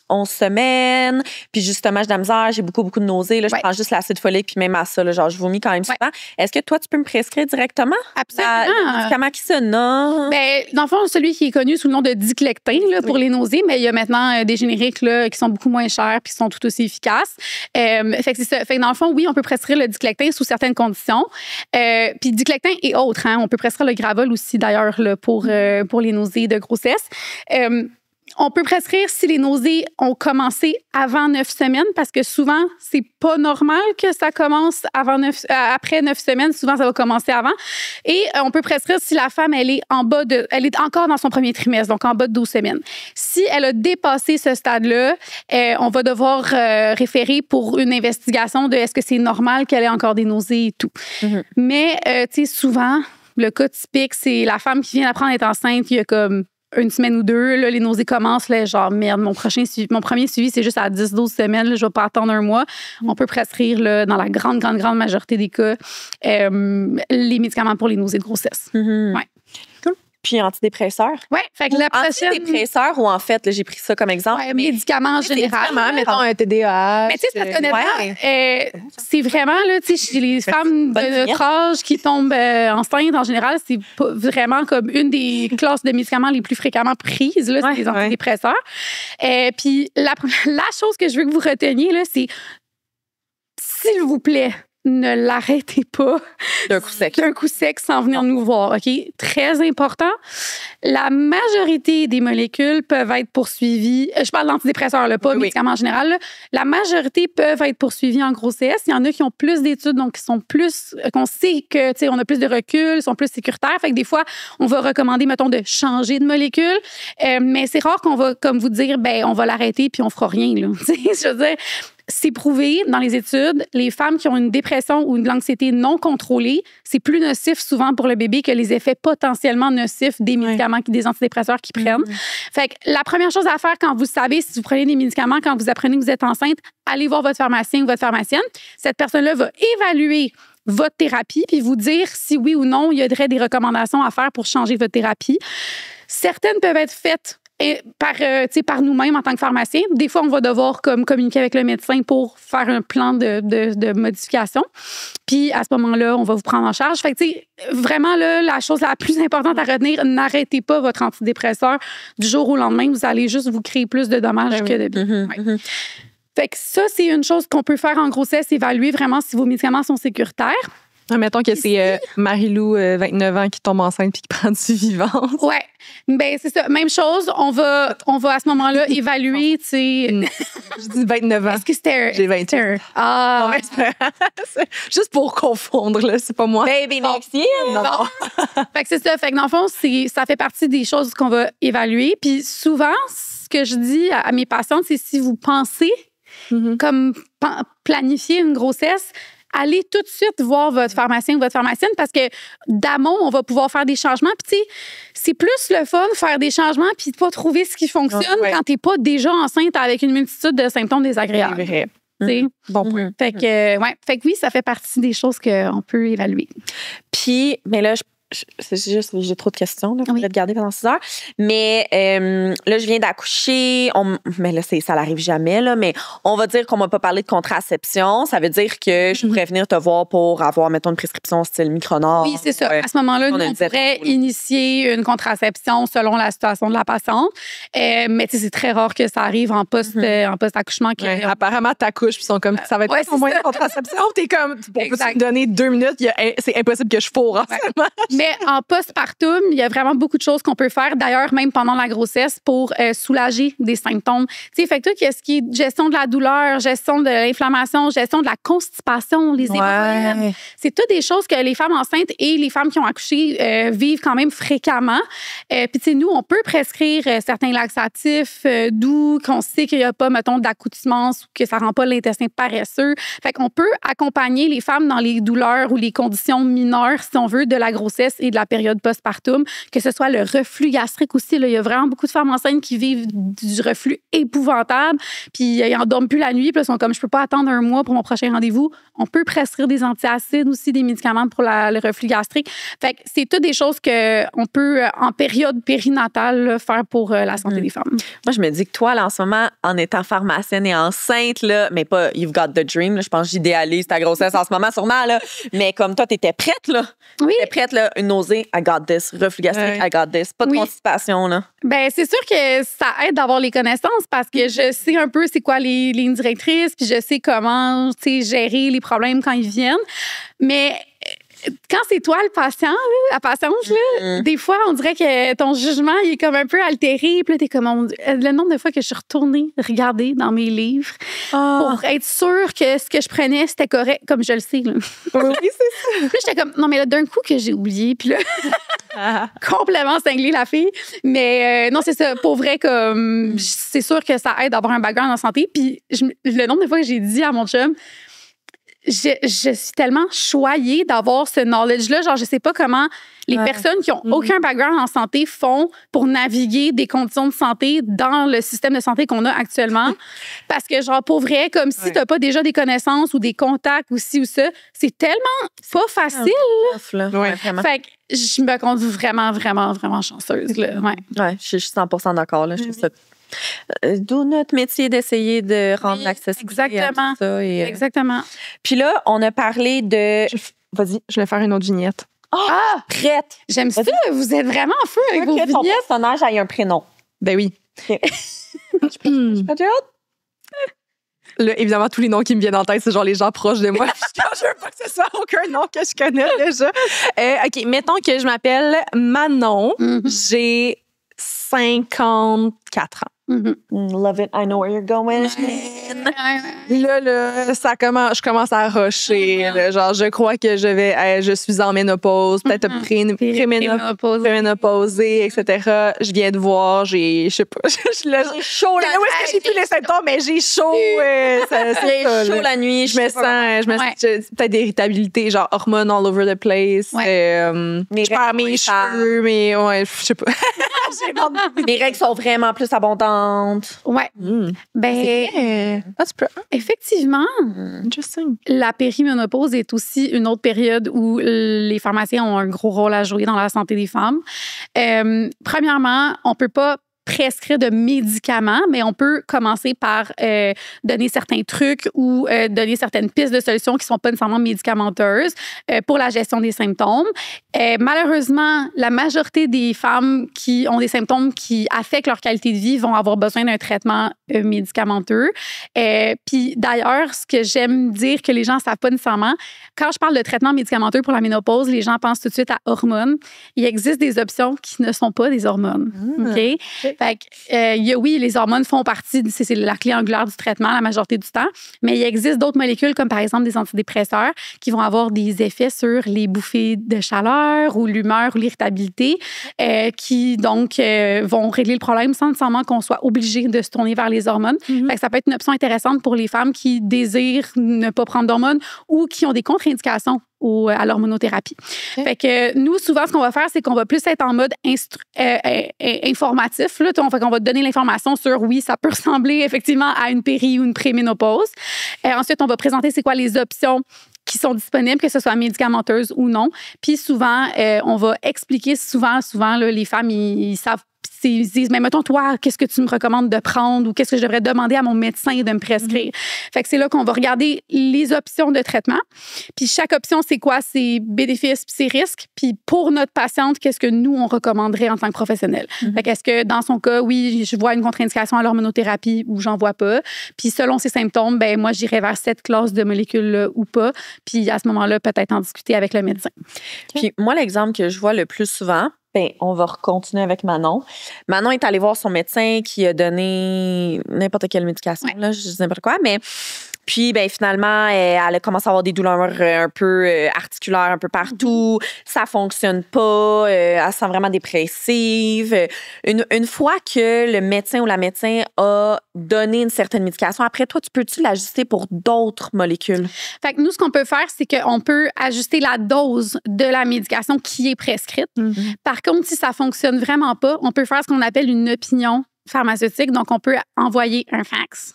Speaker 3: 11 semaines, puis justement, j'ai de la misère, j'ai beaucoup de nausées, là, je prends juste l'acide folique, puis même à ça, là, genre, je vomis quand même souvent. Est-ce que toi, tu peux me prescrire directement?
Speaker 4: Absolument.
Speaker 3: Le médicament qui se nomme?
Speaker 4: Ben, dans le fond, celui qui est connu sous le nom de Diclectin là, pour les nausées, mais il y a maintenant des génériques là, qui sont beaucoup moins chers puis qui sont tout aussi efficaces. Fait que c'est ça. Fait que dans le fond, oui, on peut prescrire le Diclectin sous certaines conditions. Puis Diclectin et autres. Hein, on peut prescrire le Gravol aussi, d'ailleurs, là, pour les nausées de grossesse. On peut prescrire si les nausées ont commencé avant 9 semaines, parce que souvent, c'est pas normal que ça commence après 9 semaines. Souvent, ça va commencer avant. Et on peut prescrire si la femme, elle est encore dans son premier trimestre, donc en bas de 12 semaines. Si elle a dépassé ce stade-là, on va devoir référer pour une investigation de est-ce que c'est normal qu'elle ait encore des nausées et tout. Mm-hmm. Mais, tu sais, souvent, le cas typique, c'est la femme qui vient d'apprendre à être enceinte, il y a comme une semaine ou deux, là, les nausées commencent, là, genre, merde, mon premier suivi, c'est juste à 10-12 semaines, là, je vais pas attendre un mois. On peut prescrire, là, dans la grande majorité des cas, les médicaments pour les nausées de grossesse.
Speaker 3: Mm-hmm.
Speaker 4: Ouais.
Speaker 3: Cool. Puis antidépresseurs?
Speaker 4: Oui, fait que la prochaine...
Speaker 3: Antidépresseurs ou en fait, là, j'ai pris ça comme exemple.
Speaker 4: Ouais, médicaments en général.
Speaker 2: Mettons un TDAH.
Speaker 4: Mais tu sais, parce qu'honnêtement, c'est vraiment, là, tu sais, chez les femmes de notre âge qui tombent enceintes, en général, c'est vraiment comme une des classes de médicaments les plus fréquemment prises, là, c'est les antidépresseurs. Puis la chose que je veux que vous reteniez, là, c'est, s'il vous plaît, ne l'arrêtez pas
Speaker 3: d'un coup sec
Speaker 4: sans venir nous voir. OK? Très important. La majorité des molécules peuvent être poursuivies. Je parle d'antidépresseurs, là, pas médicaments en général. Là. La majorité peuvent être poursuivies en grossesse. Il y en a qui ont plus d'études, donc qui sont plus, qu'on sait que, tu sais, on a plus de recul, sont plus sécuritaires. Fait que des fois, on va recommander, mettons, de changer de molécule. Mais c'est rare qu'on va, comme vous dire, ben, on va l'arrêter puis on fera rien, là. Je veux dire, c'est prouvé dans les études, les femmes qui ont une dépression ou une anxiété non contrôlée, c'est plus nocif souvent pour le bébé que les effets potentiellement nocifs des médicaments, des antidépresseurs qu'ils prennent. Fait que la première chose à faire quand vous savez si vous prenez des médicaments, quand vous apprenez que vous êtes enceinte, allez voir votre pharmacien ou votre pharmacienne. Cette personne-là va évaluer votre thérapie puis vous dire si oui ou non il y aurait des recommandations à faire pour changer votre thérapie. Certaines peuvent être faites par nous-mêmes en tant que pharmacien. Des fois, on va devoir communiquer avec le médecin pour faire un plan de modification. Puis, à ce moment-là, on va vous prendre en charge. Fait que, tu sais, vraiment, là, la chose la plus importante à retenir, n'arrêtez pas votre antidépresseur du jour au lendemain. Vous allez juste vous créer plus de dommages que de bien. Fait que ça, c'est une chose qu'on peut faire en grossesse, évaluer vraiment si vos médicaments sont sécuritaires.
Speaker 2: Mettons que c'est Marie-Lou, 29 ans, qui tombe enceinte puis qui prend du vivant.
Speaker 4: Ouais. Ben c'est ça. Même chose. On va à ce moment-là évaluer, tu sais.
Speaker 2: Je dis 29 ans.
Speaker 4: Est-ce que c'était...
Speaker 2: J'ai 28.
Speaker 4: Ah.
Speaker 2: Non, mais juste pour confondre, là. C'est pas moi.
Speaker 3: Baby next year.
Speaker 2: Non.
Speaker 4: Fait que c'est ça. Fait que dans le fond, ça fait partie des choses qu'on va évaluer. Puis souvent, ce que je dis à mes patientes, c'est si vous pensez comme planifier une grossesse, allez tout de suite voir votre pharmacien ou votre pharmacienne parce que d'amont, on va pouvoir faire des changements. Puis, tu sais, c'est plus le fun faire des changements puis de pas trouver ce qui fonctionne quand t'es pas déjà enceinte avec une multitude de symptômes désagréables.
Speaker 2: C'est vrai.
Speaker 4: Bon point. Fait que oui, ça fait partie des choses qu'on peut évaluer.
Speaker 3: Puis, mais là, c'est juste, j'ai trop de questions. Je pourrais te garder pendant 6 heures. Mais là, je viens d'accoucher. Mais là, ça n'arrive jamais. Là, mais on va dire qu'on m'a pas parlé de contraception. Ça veut dire que je pourrais venir te voir pour avoir, mettons, une prescription style Micronor.
Speaker 4: Oui, c'est ça. À ce moment-là, on pourrait initier une contraception selon la situation de la patiente. Mais c'est très rare que ça arrive en post-accouchement.
Speaker 2: Apparemment, t'accouches puis ils sont comme, ça va être ton moyen de contraception. T'es comme, on peut te donner 2 minutes. C'est impossible que je fourre.
Speaker 4: Mais en postpartum, il y a vraiment beaucoup de choses qu'on peut faire, d'ailleurs, même pendant la grossesse, pour soulager des symptômes. Tu sais, fait que tout ce qui est gestion de la douleur, gestion de l'inflammation, gestion de la constipation, les hémorroïdes, c'est toutes des choses que les femmes enceintes et les femmes qui ont accouché vivent quand même fréquemment. Puis, tu sais, nous, on peut prescrire certains laxatifs doux, qu'on sait qu'il n'y a pas, mettons, d'accoutumance ou que ça rend pas l'intestin paresseux. Fait qu'on peut accompagner les femmes dans les douleurs ou les conditions mineures, si on veut, de la grossesse grossesse et de la période postpartum, que ce soit le reflux gastrique aussi. Là, il y a vraiment beaucoup de femmes enceintes qui vivent du reflux épouvantable, puis ils n'en dorment plus la nuit, puis ils sont comme, je peux pas attendre un mois pour mon prochain rendez-vous. On peut prescrire des antiacides aussi, des médicaments pour le reflux gastrique. Fait que c'est toutes des choses qu'on peut, en période périnatale, là, faire pour la santé des femmes.
Speaker 3: Moi, je me dis que toi, là, en ce moment, en étant pharmacienne et enceinte, là, mais pas you've got the dream, là, je pense que j'idéalise ta grossesse en ce moment, sûrement, là, mais comme toi, t'étais prête, là.
Speaker 4: Oui.
Speaker 3: T'étais prête, là, une nausée, I got this. Reflux gastrique, I got this. Pas de constipation, là.
Speaker 4: Ben c'est sûr que ça aide d'avoir les connaissances parce que je sais un peu c'est quoi les lignes directrices, puis je sais comment, tu sais, gérer les problèmes quand ils viennent. Mais quand c'est toi le patient, là, la patiente, là, des fois, on dirait que ton jugement il est comme un peu altéré. Puis là, t'es comme... Le nombre de fois que je suis retournée regarder dans mes livres pour être sûre que ce que je prenais, c'était correct, comme je le sais. Là.
Speaker 2: Oui, c'est ça.
Speaker 4: Puis j'étais comme... Non, mais là, d'un coup que j'ai oublié, puis là... complètement cinglé la fille. Mais non, c'est ça. Pour vrai, comme c'est sûr que ça aide d'avoir un background en santé. Puis le nombre de fois que j'ai dit à mon chum... Je suis tellement choyée d'avoir ce knowledge-là. Genre, je sais pas comment les personnes qui ont aucun background en santé font pour naviguer des conditions de santé dans le système de santé qu'on a actuellement. Parce que, genre, pour vrai, comme si t'as pas déjà des connaissances ou des contacts ou ci ou ça, c'est tellement pas facile.
Speaker 3: Ouais, vraiment.
Speaker 4: Fait que je me compte vraiment, vraiment, vraiment chanceuse. Là.
Speaker 3: Ouais, je suis 100% d'accord. Là. Je trouve ça... D'où notre métier d'essayer de rendre accessible à tout ça.
Speaker 4: Exactement.
Speaker 3: Puis là, on a parlé de...
Speaker 2: Vas-y, je vais faire une autre vignette.
Speaker 3: Prête!
Speaker 4: J'aime ça. Vous êtes vraiment en feu avec vos vignettes.
Speaker 3: Ton personnage ait un prénom.
Speaker 2: Ben oui.
Speaker 3: Okay. Je peux
Speaker 2: Là, évidemment, tous les noms qui me viennent en tête, c'est genre les gens proches de moi. Je veux pas que ce soit aucun nom que je connais déjà. OK, mettons que je m'appelle Manon. J'ai 54 ans.
Speaker 3: Love it, I know where you're going.
Speaker 2: Là, je commence à rusher. Là, genre, je crois que je suis en ménopause, peut-être préménopausée, etc. Je viens de voir, je sais pas. J'ai chaud la nuit. Où est-ce que j'ai plus les symptômes? Mais j'ai chaud.
Speaker 3: J'ai chaud la nuit.
Speaker 2: Je me sens peut-être d'irritabilité, genre hormones all over the place. Je perds mes cheveux, mais ouais, je sais pas.
Speaker 3: Les règles sont vraiment plus abondantes.
Speaker 4: Ouais. Ben, effectivement, la périménopause est aussi une autre période où les pharmaciens ont un gros rôle à jouer dans la santé des femmes. Premièrement, on peut pas prescrire de médicaments, mais on peut commencer par donner certains trucs ou donner certaines pistes de solutions qui ne sont pas nécessairement médicamenteuses pour la gestion des symptômes. Malheureusement, la majorité des femmes qui ont des symptômes qui affectent leur qualité de vie vont avoir besoin d'un traitement médicamenteux. Puis d'ailleurs, ce que j'aime dire que les gens ne savent pas nécessairement, quand je parle de traitement médicamenteux pour la ménopause, les gens pensent tout de suite à hormones. Il existe des options qui ne sont pas des hormones. OK? Fait que, oui, les hormones font partie, c'est la clé angulaire du traitement la majorité du temps, mais il existe d'autres molécules comme par exemple des antidépresseurs qui vont avoir des effets sur les bouffées de chaleur ou l'humeur ou l'irritabilité qui donc vont régler le problème sans nécessairement qu'on soit obligé de se tourner vers les hormones. Fait que ça peut être une option intéressante pour les femmes qui désirent ne pas prendre d'hormones ou qui ont des contre-indications à l'hormonothérapie. Fait que nous, souvent, ce qu'on va faire, c'est qu'on va plus être en mode informatif. Là. Fait qu'on va te donner l'information sur, oui, ça peut ressembler effectivement à une péri ou une préménopause. Ensuite, on va présenter c'est quoi les options qui sont disponibles, que ce soit médicamenteuses ou non. Puis souvent, on va expliquer souvent là, les femmes, ils savent ils disent, mais mettons, toi, qu'est-ce que tu me recommandes de prendre ou qu'est-ce que je devrais demander à mon médecin de me prescrire? Fait que c'est là qu'on va regarder les options de traitement. Puis chaque option, c'est quoi? Ses bénéfices puis ses risques. Puis pour notre patiente, qu'est-ce que nous, on recommanderait en tant que professionnel? Fait qu'est-ce que dans son cas, oui, je vois une contre-indication à l'hormonothérapie ou j'en vois pas. Puis selon ses symptômes, ben moi, j'irai vers cette classe de molécules ou pas. Puis à ce moment-là, peut-être en discuter avec le médecin.
Speaker 3: Puis moi, l'exemple que je vois le plus souvent, ben, on va continuer avec Manon. Manon est allée voir son médecin qui a donné n'importe quelle médication, là, je dis n'importe quoi, mais Puis, ben finalement, elle a commencé à avoir des douleurs un peu articulaires un peu partout. Ça fonctionne pas. Elle se sent vraiment dépressive. Une fois que le médecin ou la médecin a donné une certaine médication, après, toi, tu peux-tu l'ajuster pour d'autres molécules?
Speaker 4: Fait que nous, ce qu'on peut faire, c'est qu'on peut ajuster la dose de la médication qui est prescrite. Par contre, si ça fonctionne vraiment pas, on peut faire ce qu'on appelle une opinion pharmaceutique. Donc, on peut envoyer un fax.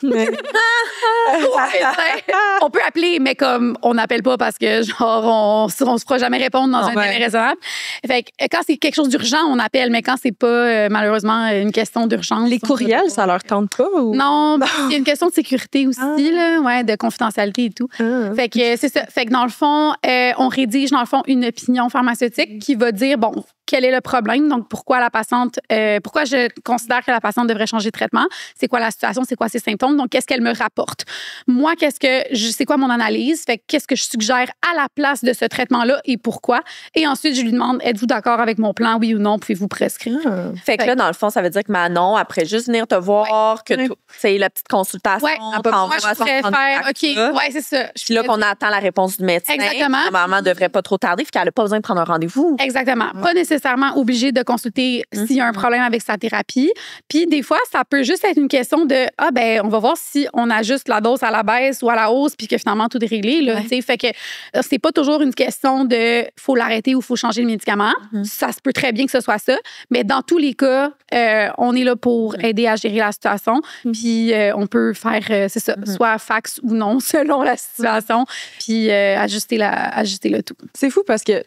Speaker 4: On peut appeler, mais comme on n'appelle pas parce que, genre, on se fera jamais répondre dans un délai raisonnable. Fait que quand c'est quelque chose d'urgent, on appelle, mais quand c'est pas, malheureusement, une question d'urgence.
Speaker 2: Les courriels, ça leur tente pas? Ou?
Speaker 4: Non, il y a une question de sécurité aussi, là, ouais, de confidentialité et tout. Fait que c'est ça. Fait que dans le fond, on rédige, dans le fond, une opinion pharmaceutique qui va dire, bon, quel est le problème? Donc, pourquoi la patiente, pourquoi je considère que la patiente devrait changer de traitement? C'est quoi la situation? C'est quoi ses symptômes? Donc, qu'est-ce qu'elle me rapporte? Moi, c'est quoi mon analyse? Fait que qu'est-ce que je suggère à la place de ce traitement-là et pourquoi? Et ensuite, je lui demande, êtes-vous d'accord avec mon plan? Oui ou non? Pouvez-vous prescrire?
Speaker 3: Fait que là, dans le fond, ça veut dire que Manon, après juste venir te voir, que tu sais, la petite consultation,
Speaker 4: moi, je pourrais faire, OK, ouais, c'est ça.
Speaker 3: Puis là, qu'on attend la réponse du médecin.
Speaker 4: Exactement.
Speaker 3: Normalement, devrait pas trop tarder, puis qu'elle n'a pas besoin de prendre un rendez-vous.
Speaker 4: Exactement. Pas nécessairement obligée de consulter s'il y a un problème avec sa thérapie. Puis des fois, ça peut juste être une question de on va voir si on ajuste la dose à la baisse ou à la hausse, puis que finalement tout est réglé. Là, fait que c'est pas toujours une question de faut l'arrêter ou faut changer le médicament. Ça se peut très bien que ce soit ça, mais dans tous les cas, on est là pour aider à gérer la situation. Puis on peut faire c'est ça, soit fax ou non selon la situation, puis ajuster le tout.
Speaker 2: C'est fou parce que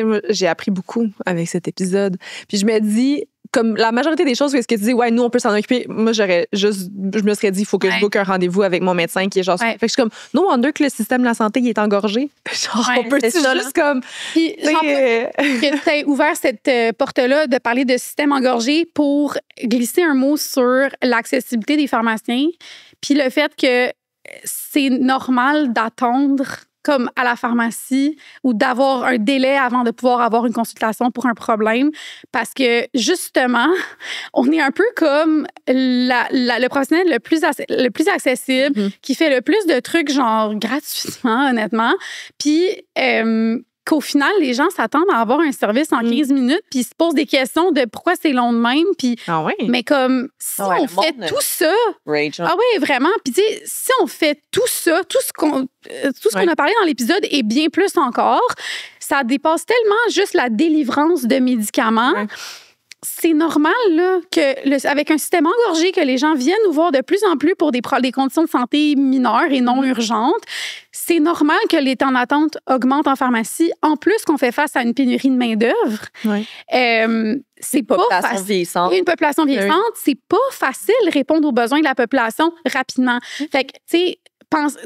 Speaker 2: moi, j'ai appris beaucoup avec cet épisode. Puis je me dis, comme la majorité des choses, est-ce que tu dis, ouais, nous, on peut s'en occuper. Moi, je me serais dit, il faut que je book un rendez-vous avec mon médecin qui est genre. Fait que je suis comme, no wonder que le système de la santé, il est engorgé. Genre, on peut juste comme.
Speaker 4: Puis, que tu as ouvert cette porte-là de parler de système engorgé pour glisser un mot sur l'accessibilité des pharmaciens. Puis le fait que c'est normal d'attendre comme à la pharmacie ou d'avoir un délai avant de pouvoir avoir une consultation pour un problème parce que, justement, on est un peu comme le professionnel le plus accessible qui fait le plus de trucs, genre, gratuitement, honnêtement. Puis, qu'au final, les gens s'attendent à avoir un service en 15 minutes puis ils se posent des questions de pourquoi c'est long de même. Puis, mais comme, si on fait tout ça... oui, vraiment. Puis, tu sais, si on fait tout ça, tout ce qu'on a parlé dans l'épisode et bien plus encore, ça dépasse tellement juste la délivrance de médicaments. C'est normal là, avec un système engorgé que les gens viennent nous voir de plus en plus pour des conditions de santé mineures et non urgentes. C'est normal que les temps d'attente augmentent en pharmacie. En plus qu'on fait face à une pénurie de main-d'œuvre. C'est pas facile. Une population vieillissante, c'est pas facile de répondre aux besoins de la population rapidement. Fait que, tu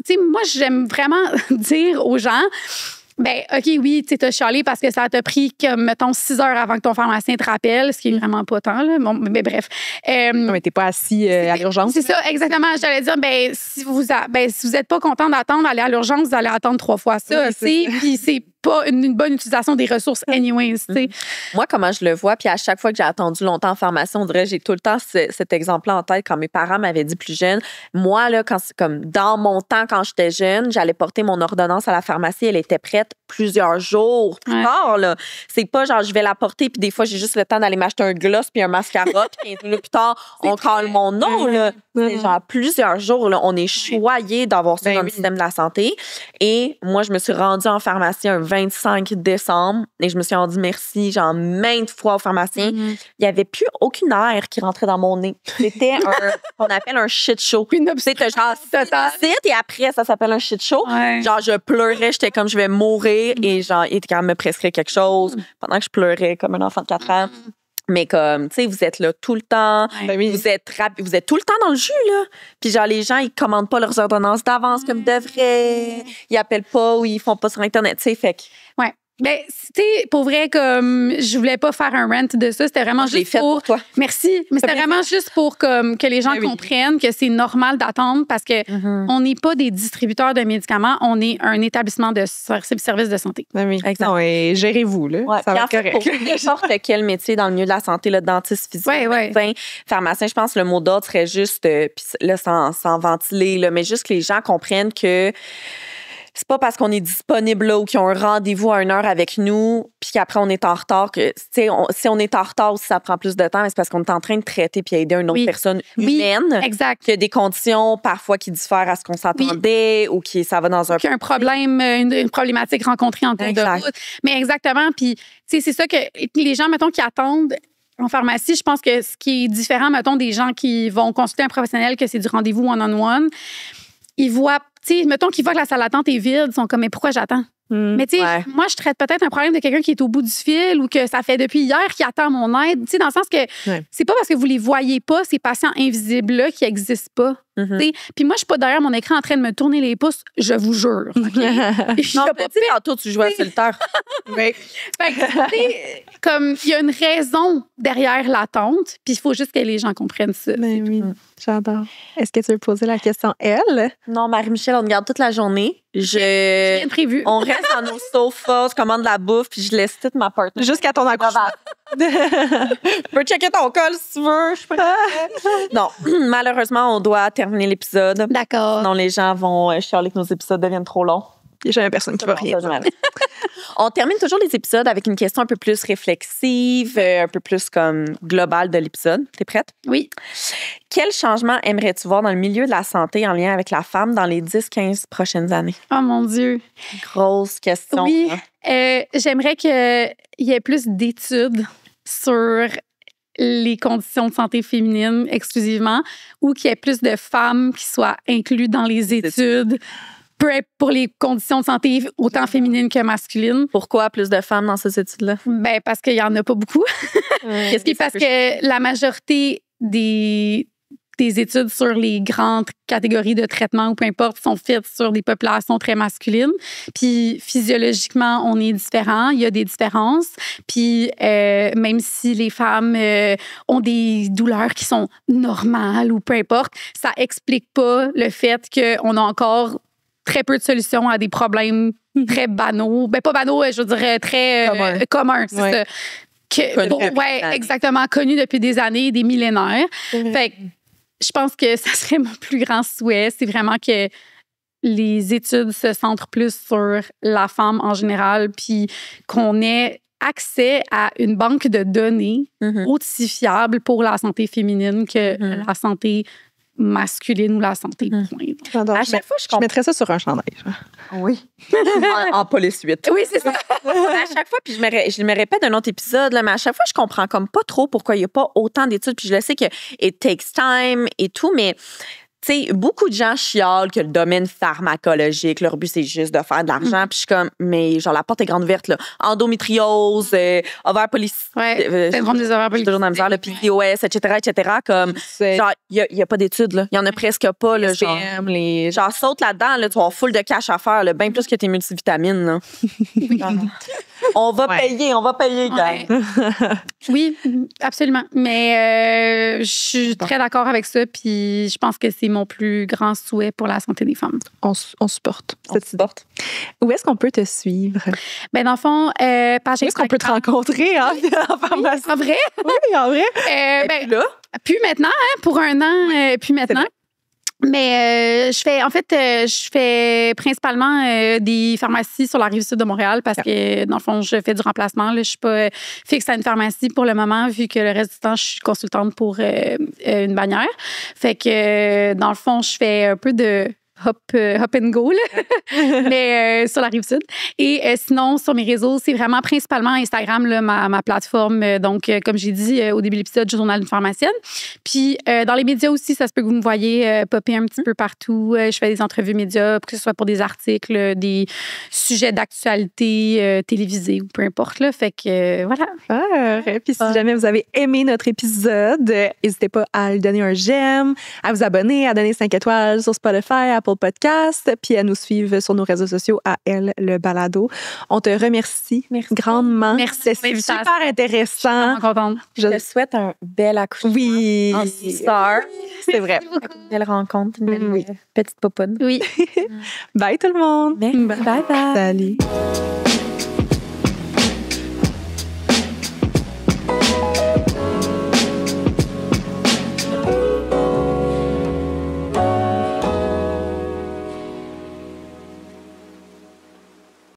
Speaker 4: sais, moi, j'aime vraiment dire aux gens... Ben, OK, oui, tu t'as chialé parce que ça t'a pris, comme, mettons, 6 heures avant que ton pharmacien te rappelle, ce qui est vraiment pas tant, là. Bon, mais bref.
Speaker 2: Non, mais t'es pas assis à l'urgence.
Speaker 4: C'est ça, exactement. J'allais dire, si vous êtes pas content d'attendre, aller à l'urgence, vous allez attendre 3 fois ça, tu sais. Puis c'est pas une bonne utilisation des ressources anyways, tu sais.
Speaker 3: Moi, comment je le vois, puis à chaque fois que j'ai attendu longtemps en pharmacie, on dirait, j'ai tout le temps cet exemple-là en tête quand mes parents m'avaient dit plus jeune. Moi, là, comme dans mon temps, quand j'étais jeune, j'allais porter mon ordonnance à la pharmacie, elle était prête plusieurs jours plus tard, là. C'est pas genre, je vais la porter, puis des fois, j'ai juste le temps d'aller m'acheter un gloss puis un mascara, puis 15 minutes plus tard, on colle mon nom, là. C'est genre plusieurs jours, là. On est choyés d'avoir ça dans le système de la santé. Et moi, je me suis rendue en pharmacie un 25 décembre et je me suis rendu merci, genre, maintes fois au pharmacien. Il n'y avait plus aucune air qui rentrait dans mon nez. C'était qu'on appelle un shit show. C'était genre, et après, ça s'appelle un shit show. Genre, je pleurais, j'étais comme, je vais mourir et genre, il était quand même me prescrire quelque chose pendant que je pleurais comme un enfant de 4 ans. Mais comme, tu sais, vous êtes là tout le temps. Vous êtes tout le temps dans le jus, là. Puis genre, les gens, ils commandent pas leurs ordonnances d'avance comme devraient. Ils appellent pas ou ils font pas sur Internet, tu sais, fait que...
Speaker 4: Ben, tu sais, pour vrai, comme je voulais pas faire un rant de ça, c'était vraiment
Speaker 3: Je l'ai
Speaker 4: juste
Speaker 3: fait pour toi.
Speaker 4: Merci, mais c'était vraiment juste pour comme que les gens comprennent que c'est normal d'attendre parce que on n'est pas des distributeurs de médicaments, on est un établissement de services de santé.
Speaker 2: Oui.
Speaker 3: Exact.
Speaker 2: Non, et gérez-vous, là.
Speaker 3: Ouais.
Speaker 2: Ça va
Speaker 3: Puis
Speaker 2: être
Speaker 3: en fait,
Speaker 2: correct.
Speaker 3: pour n'importe quel métier dans le milieu de la santé, le dentiste, physicien, médecin, pharmacien, je pense que le mot d'ordre serait juste, puis là, sans ventiler, là, mais juste que les gens comprennent que c'est pas parce qu'on est disponible là ou qu'ils ont un rendez-vous à 1 heure avec nous, puis qu'après on est en retard, que si on est en retard ou si ça prend plus de temps, mais c'est parce qu'on est en train de traiter puis aider une autre personne humaine.
Speaker 4: Exact.
Speaker 3: Qu'il y a des conditions parfois qui diffèrent à ce qu'on s'attendait ou qui ça va dans un.
Speaker 4: Qu'il y a un problème, une problématique rencontrée en cours de route. Mais exactement. Puis, tu sais, c'est ça que les gens, mettons, qui attendent en pharmacie, je pense que ce qui est différent, mettons, des gens qui vont consulter un professionnel, que c'est du rendez-vous one-on-one, ils voient, tu sais, mettons qu'ils voient que la salle d'attente est vide, ils sont comme, mais pourquoi j'attends? Mais tu sais, moi, je traite peut-être un problème de quelqu'un qui est au bout du fil ou que ça fait depuis hier qu'il attend mon aide. Tu sais, dans le sens que c'est pas parce que vous les voyez pas, ces patients invisibles-là, qui n'existent pas. Puis moi, je suis pas derrière mon écran en train de me tourner les pouces, je vous jure. Okay?
Speaker 3: Non, tu sais, tantôt, tu jouais à solitaire.
Speaker 4: Fait que, comme, il y a une raison derrière l'attente, puis il faut juste que les gens comprennent ça.
Speaker 2: Ben oui, j'adore. Est-ce que tu veux poser la question, elle?
Speaker 3: Non, Marie-Michel, on te garde toute la journée.
Speaker 4: Rien de prévu.
Speaker 3: On reste dans nos sofas, je commande la bouffe, puis je laisse toute ma partenaire.
Speaker 2: Jusqu'à ton accouchement.
Speaker 3: Tu peux checker ton col si tu veux. Je peux non, malheureusement, on doit terminer l'épisode.
Speaker 4: D'accord.
Speaker 3: Sinon, les gens vont chialer que nos épisodes deviennent trop longs.
Speaker 2: Il n'y a jamais personne qui va rien.
Speaker 3: On termine toujours les épisodes avec une question un peu plus réflexive, un peu plus comme globale de l'épisode. T'es prête?
Speaker 4: Oui.
Speaker 3: Quel changement aimerais-tu voir dans le milieu de la santé en lien avec la femme dans les 10-15 prochaines années?
Speaker 4: Oh mon Dieu.
Speaker 3: Grosse question.
Speaker 4: Oui. J'aimerais qu'il y ait plus d'études sur les conditions de santé féminine exclusivement ou qu'il y ait plus de femmes qui soient incluses dans les études pour les conditions de santé autant féminines que masculines.
Speaker 3: Pourquoi plus de femmes dans ces études-là?
Speaker 4: Ben, parce qu'il n'y en a pas beaucoup. Puis parce que la majorité des études sur les grandes catégories de traitement ou peu importe sont faites sur des populations très masculines. Puis physiologiquement, on est différents. Il y a des différences. Puis même si les femmes ont des douleurs qui sont normales ou peu importe, ça explique pas le fait qu'on a encore très peu de solutions à des problèmes très banaux. Ben pas banaux, je dirais très communs. C'est ça. Exactement. Connus depuis des années, des millénaires. Fait que je pense que ça serait mon plus grand souhait. C'est vraiment que les études se centrent plus sur la femme en général, puis qu'on ait accès à une banque de données aussi fiable pour la santé féminine que la santé masculine ou la santé point.
Speaker 2: À chaque fois, je mettrais ça sur un chandail.
Speaker 3: Oui. en police 8.
Speaker 4: Oui, c'est ça.
Speaker 3: À chaque fois, puis je me répète d'un autre épisode, là, mais à chaque fois, je comprends comme pas trop pourquoi il n'y a pas autant d'études. Puis je le sais que it takes time et tout, mais tu sais, beaucoup de gens chialent que le domaine pharmacologique, leur but, c'est juste de faire de l'argent. Puis je suis comme, mais genre, la porte est grande ouverte, là. Endométriose, ovaires polycystique.
Speaker 4: Syndrome des ovaires polycystiques.
Speaker 3: Toujours dans la misère, le PCOS, etc. Comme, genre, il n'y a pas d'études, là. Il y en a presque pas, là. Genre, saute là-dedans, là, tu vas avoir full de cash à faire, là. Bien plus que tes multivitamines, là. On va payer, gang.
Speaker 4: Oui, absolument. Mais je suis très d'accord avec ça. Puis je pense que c'est mon plus grand souhait pour la santé des femmes.
Speaker 2: On supporte cette idée. Où est-ce qu'on peut te suivre?
Speaker 4: Ben dans le fond, page
Speaker 2: où est-ce qu'on peut te rencontrer en pharmacie?
Speaker 4: En vrai?
Speaker 2: Oui, en vrai.
Speaker 3: Là?
Speaker 4: Puis maintenant, pour 1 an, puis maintenant. Mais je fais principalement des pharmacies sur la rive sud de Montréal parce que, dans le fond, je fais du remplacement. Là, je suis pas fixe à une pharmacie pour le moment, vu que le reste du temps, je suis consultante pour une bannière. Fait que, dans le fond, je fais un peu de hop and go, là. Mais sur la Rive-Sud. Et sinon, sur mes réseaux, c'est vraiment principalement Instagram, là, ma plateforme. Donc, comme j'ai dit au début de l'épisode, Journal d'une pharmacienne. Puis, dans les médias aussi, ça se peut que vous me voyez popper un petit peu partout. Je fais des entrevues médias, que ce soit pour des articles, des sujets d'actualité télévisés ou peu importe. Là. Fait que, voilà.
Speaker 2: Puis, si jamais vous avez aimé notre épisode, n'hésitez pas à lui donner un j'aime, à vous abonner, à donner 5 étoiles sur Spotify, Apple Apple Podcast, puis à nous suivre sur nos réseaux sociaux à Elle le balado. On te remercie grandement.
Speaker 4: Merci pour
Speaker 2: C'était
Speaker 4: l'invitation.
Speaker 2: super intéressant.
Speaker 4: Je suis vraiment contente.
Speaker 3: Je te souhaite un bel accouchement.
Speaker 2: Oui,
Speaker 3: En douceur.
Speaker 2: c'est vrai.
Speaker 3: Une belle rencontre, une belle petite poponne.
Speaker 4: Oui.
Speaker 2: Bye tout le monde.
Speaker 3: Merci. Bye bye.
Speaker 2: Salut.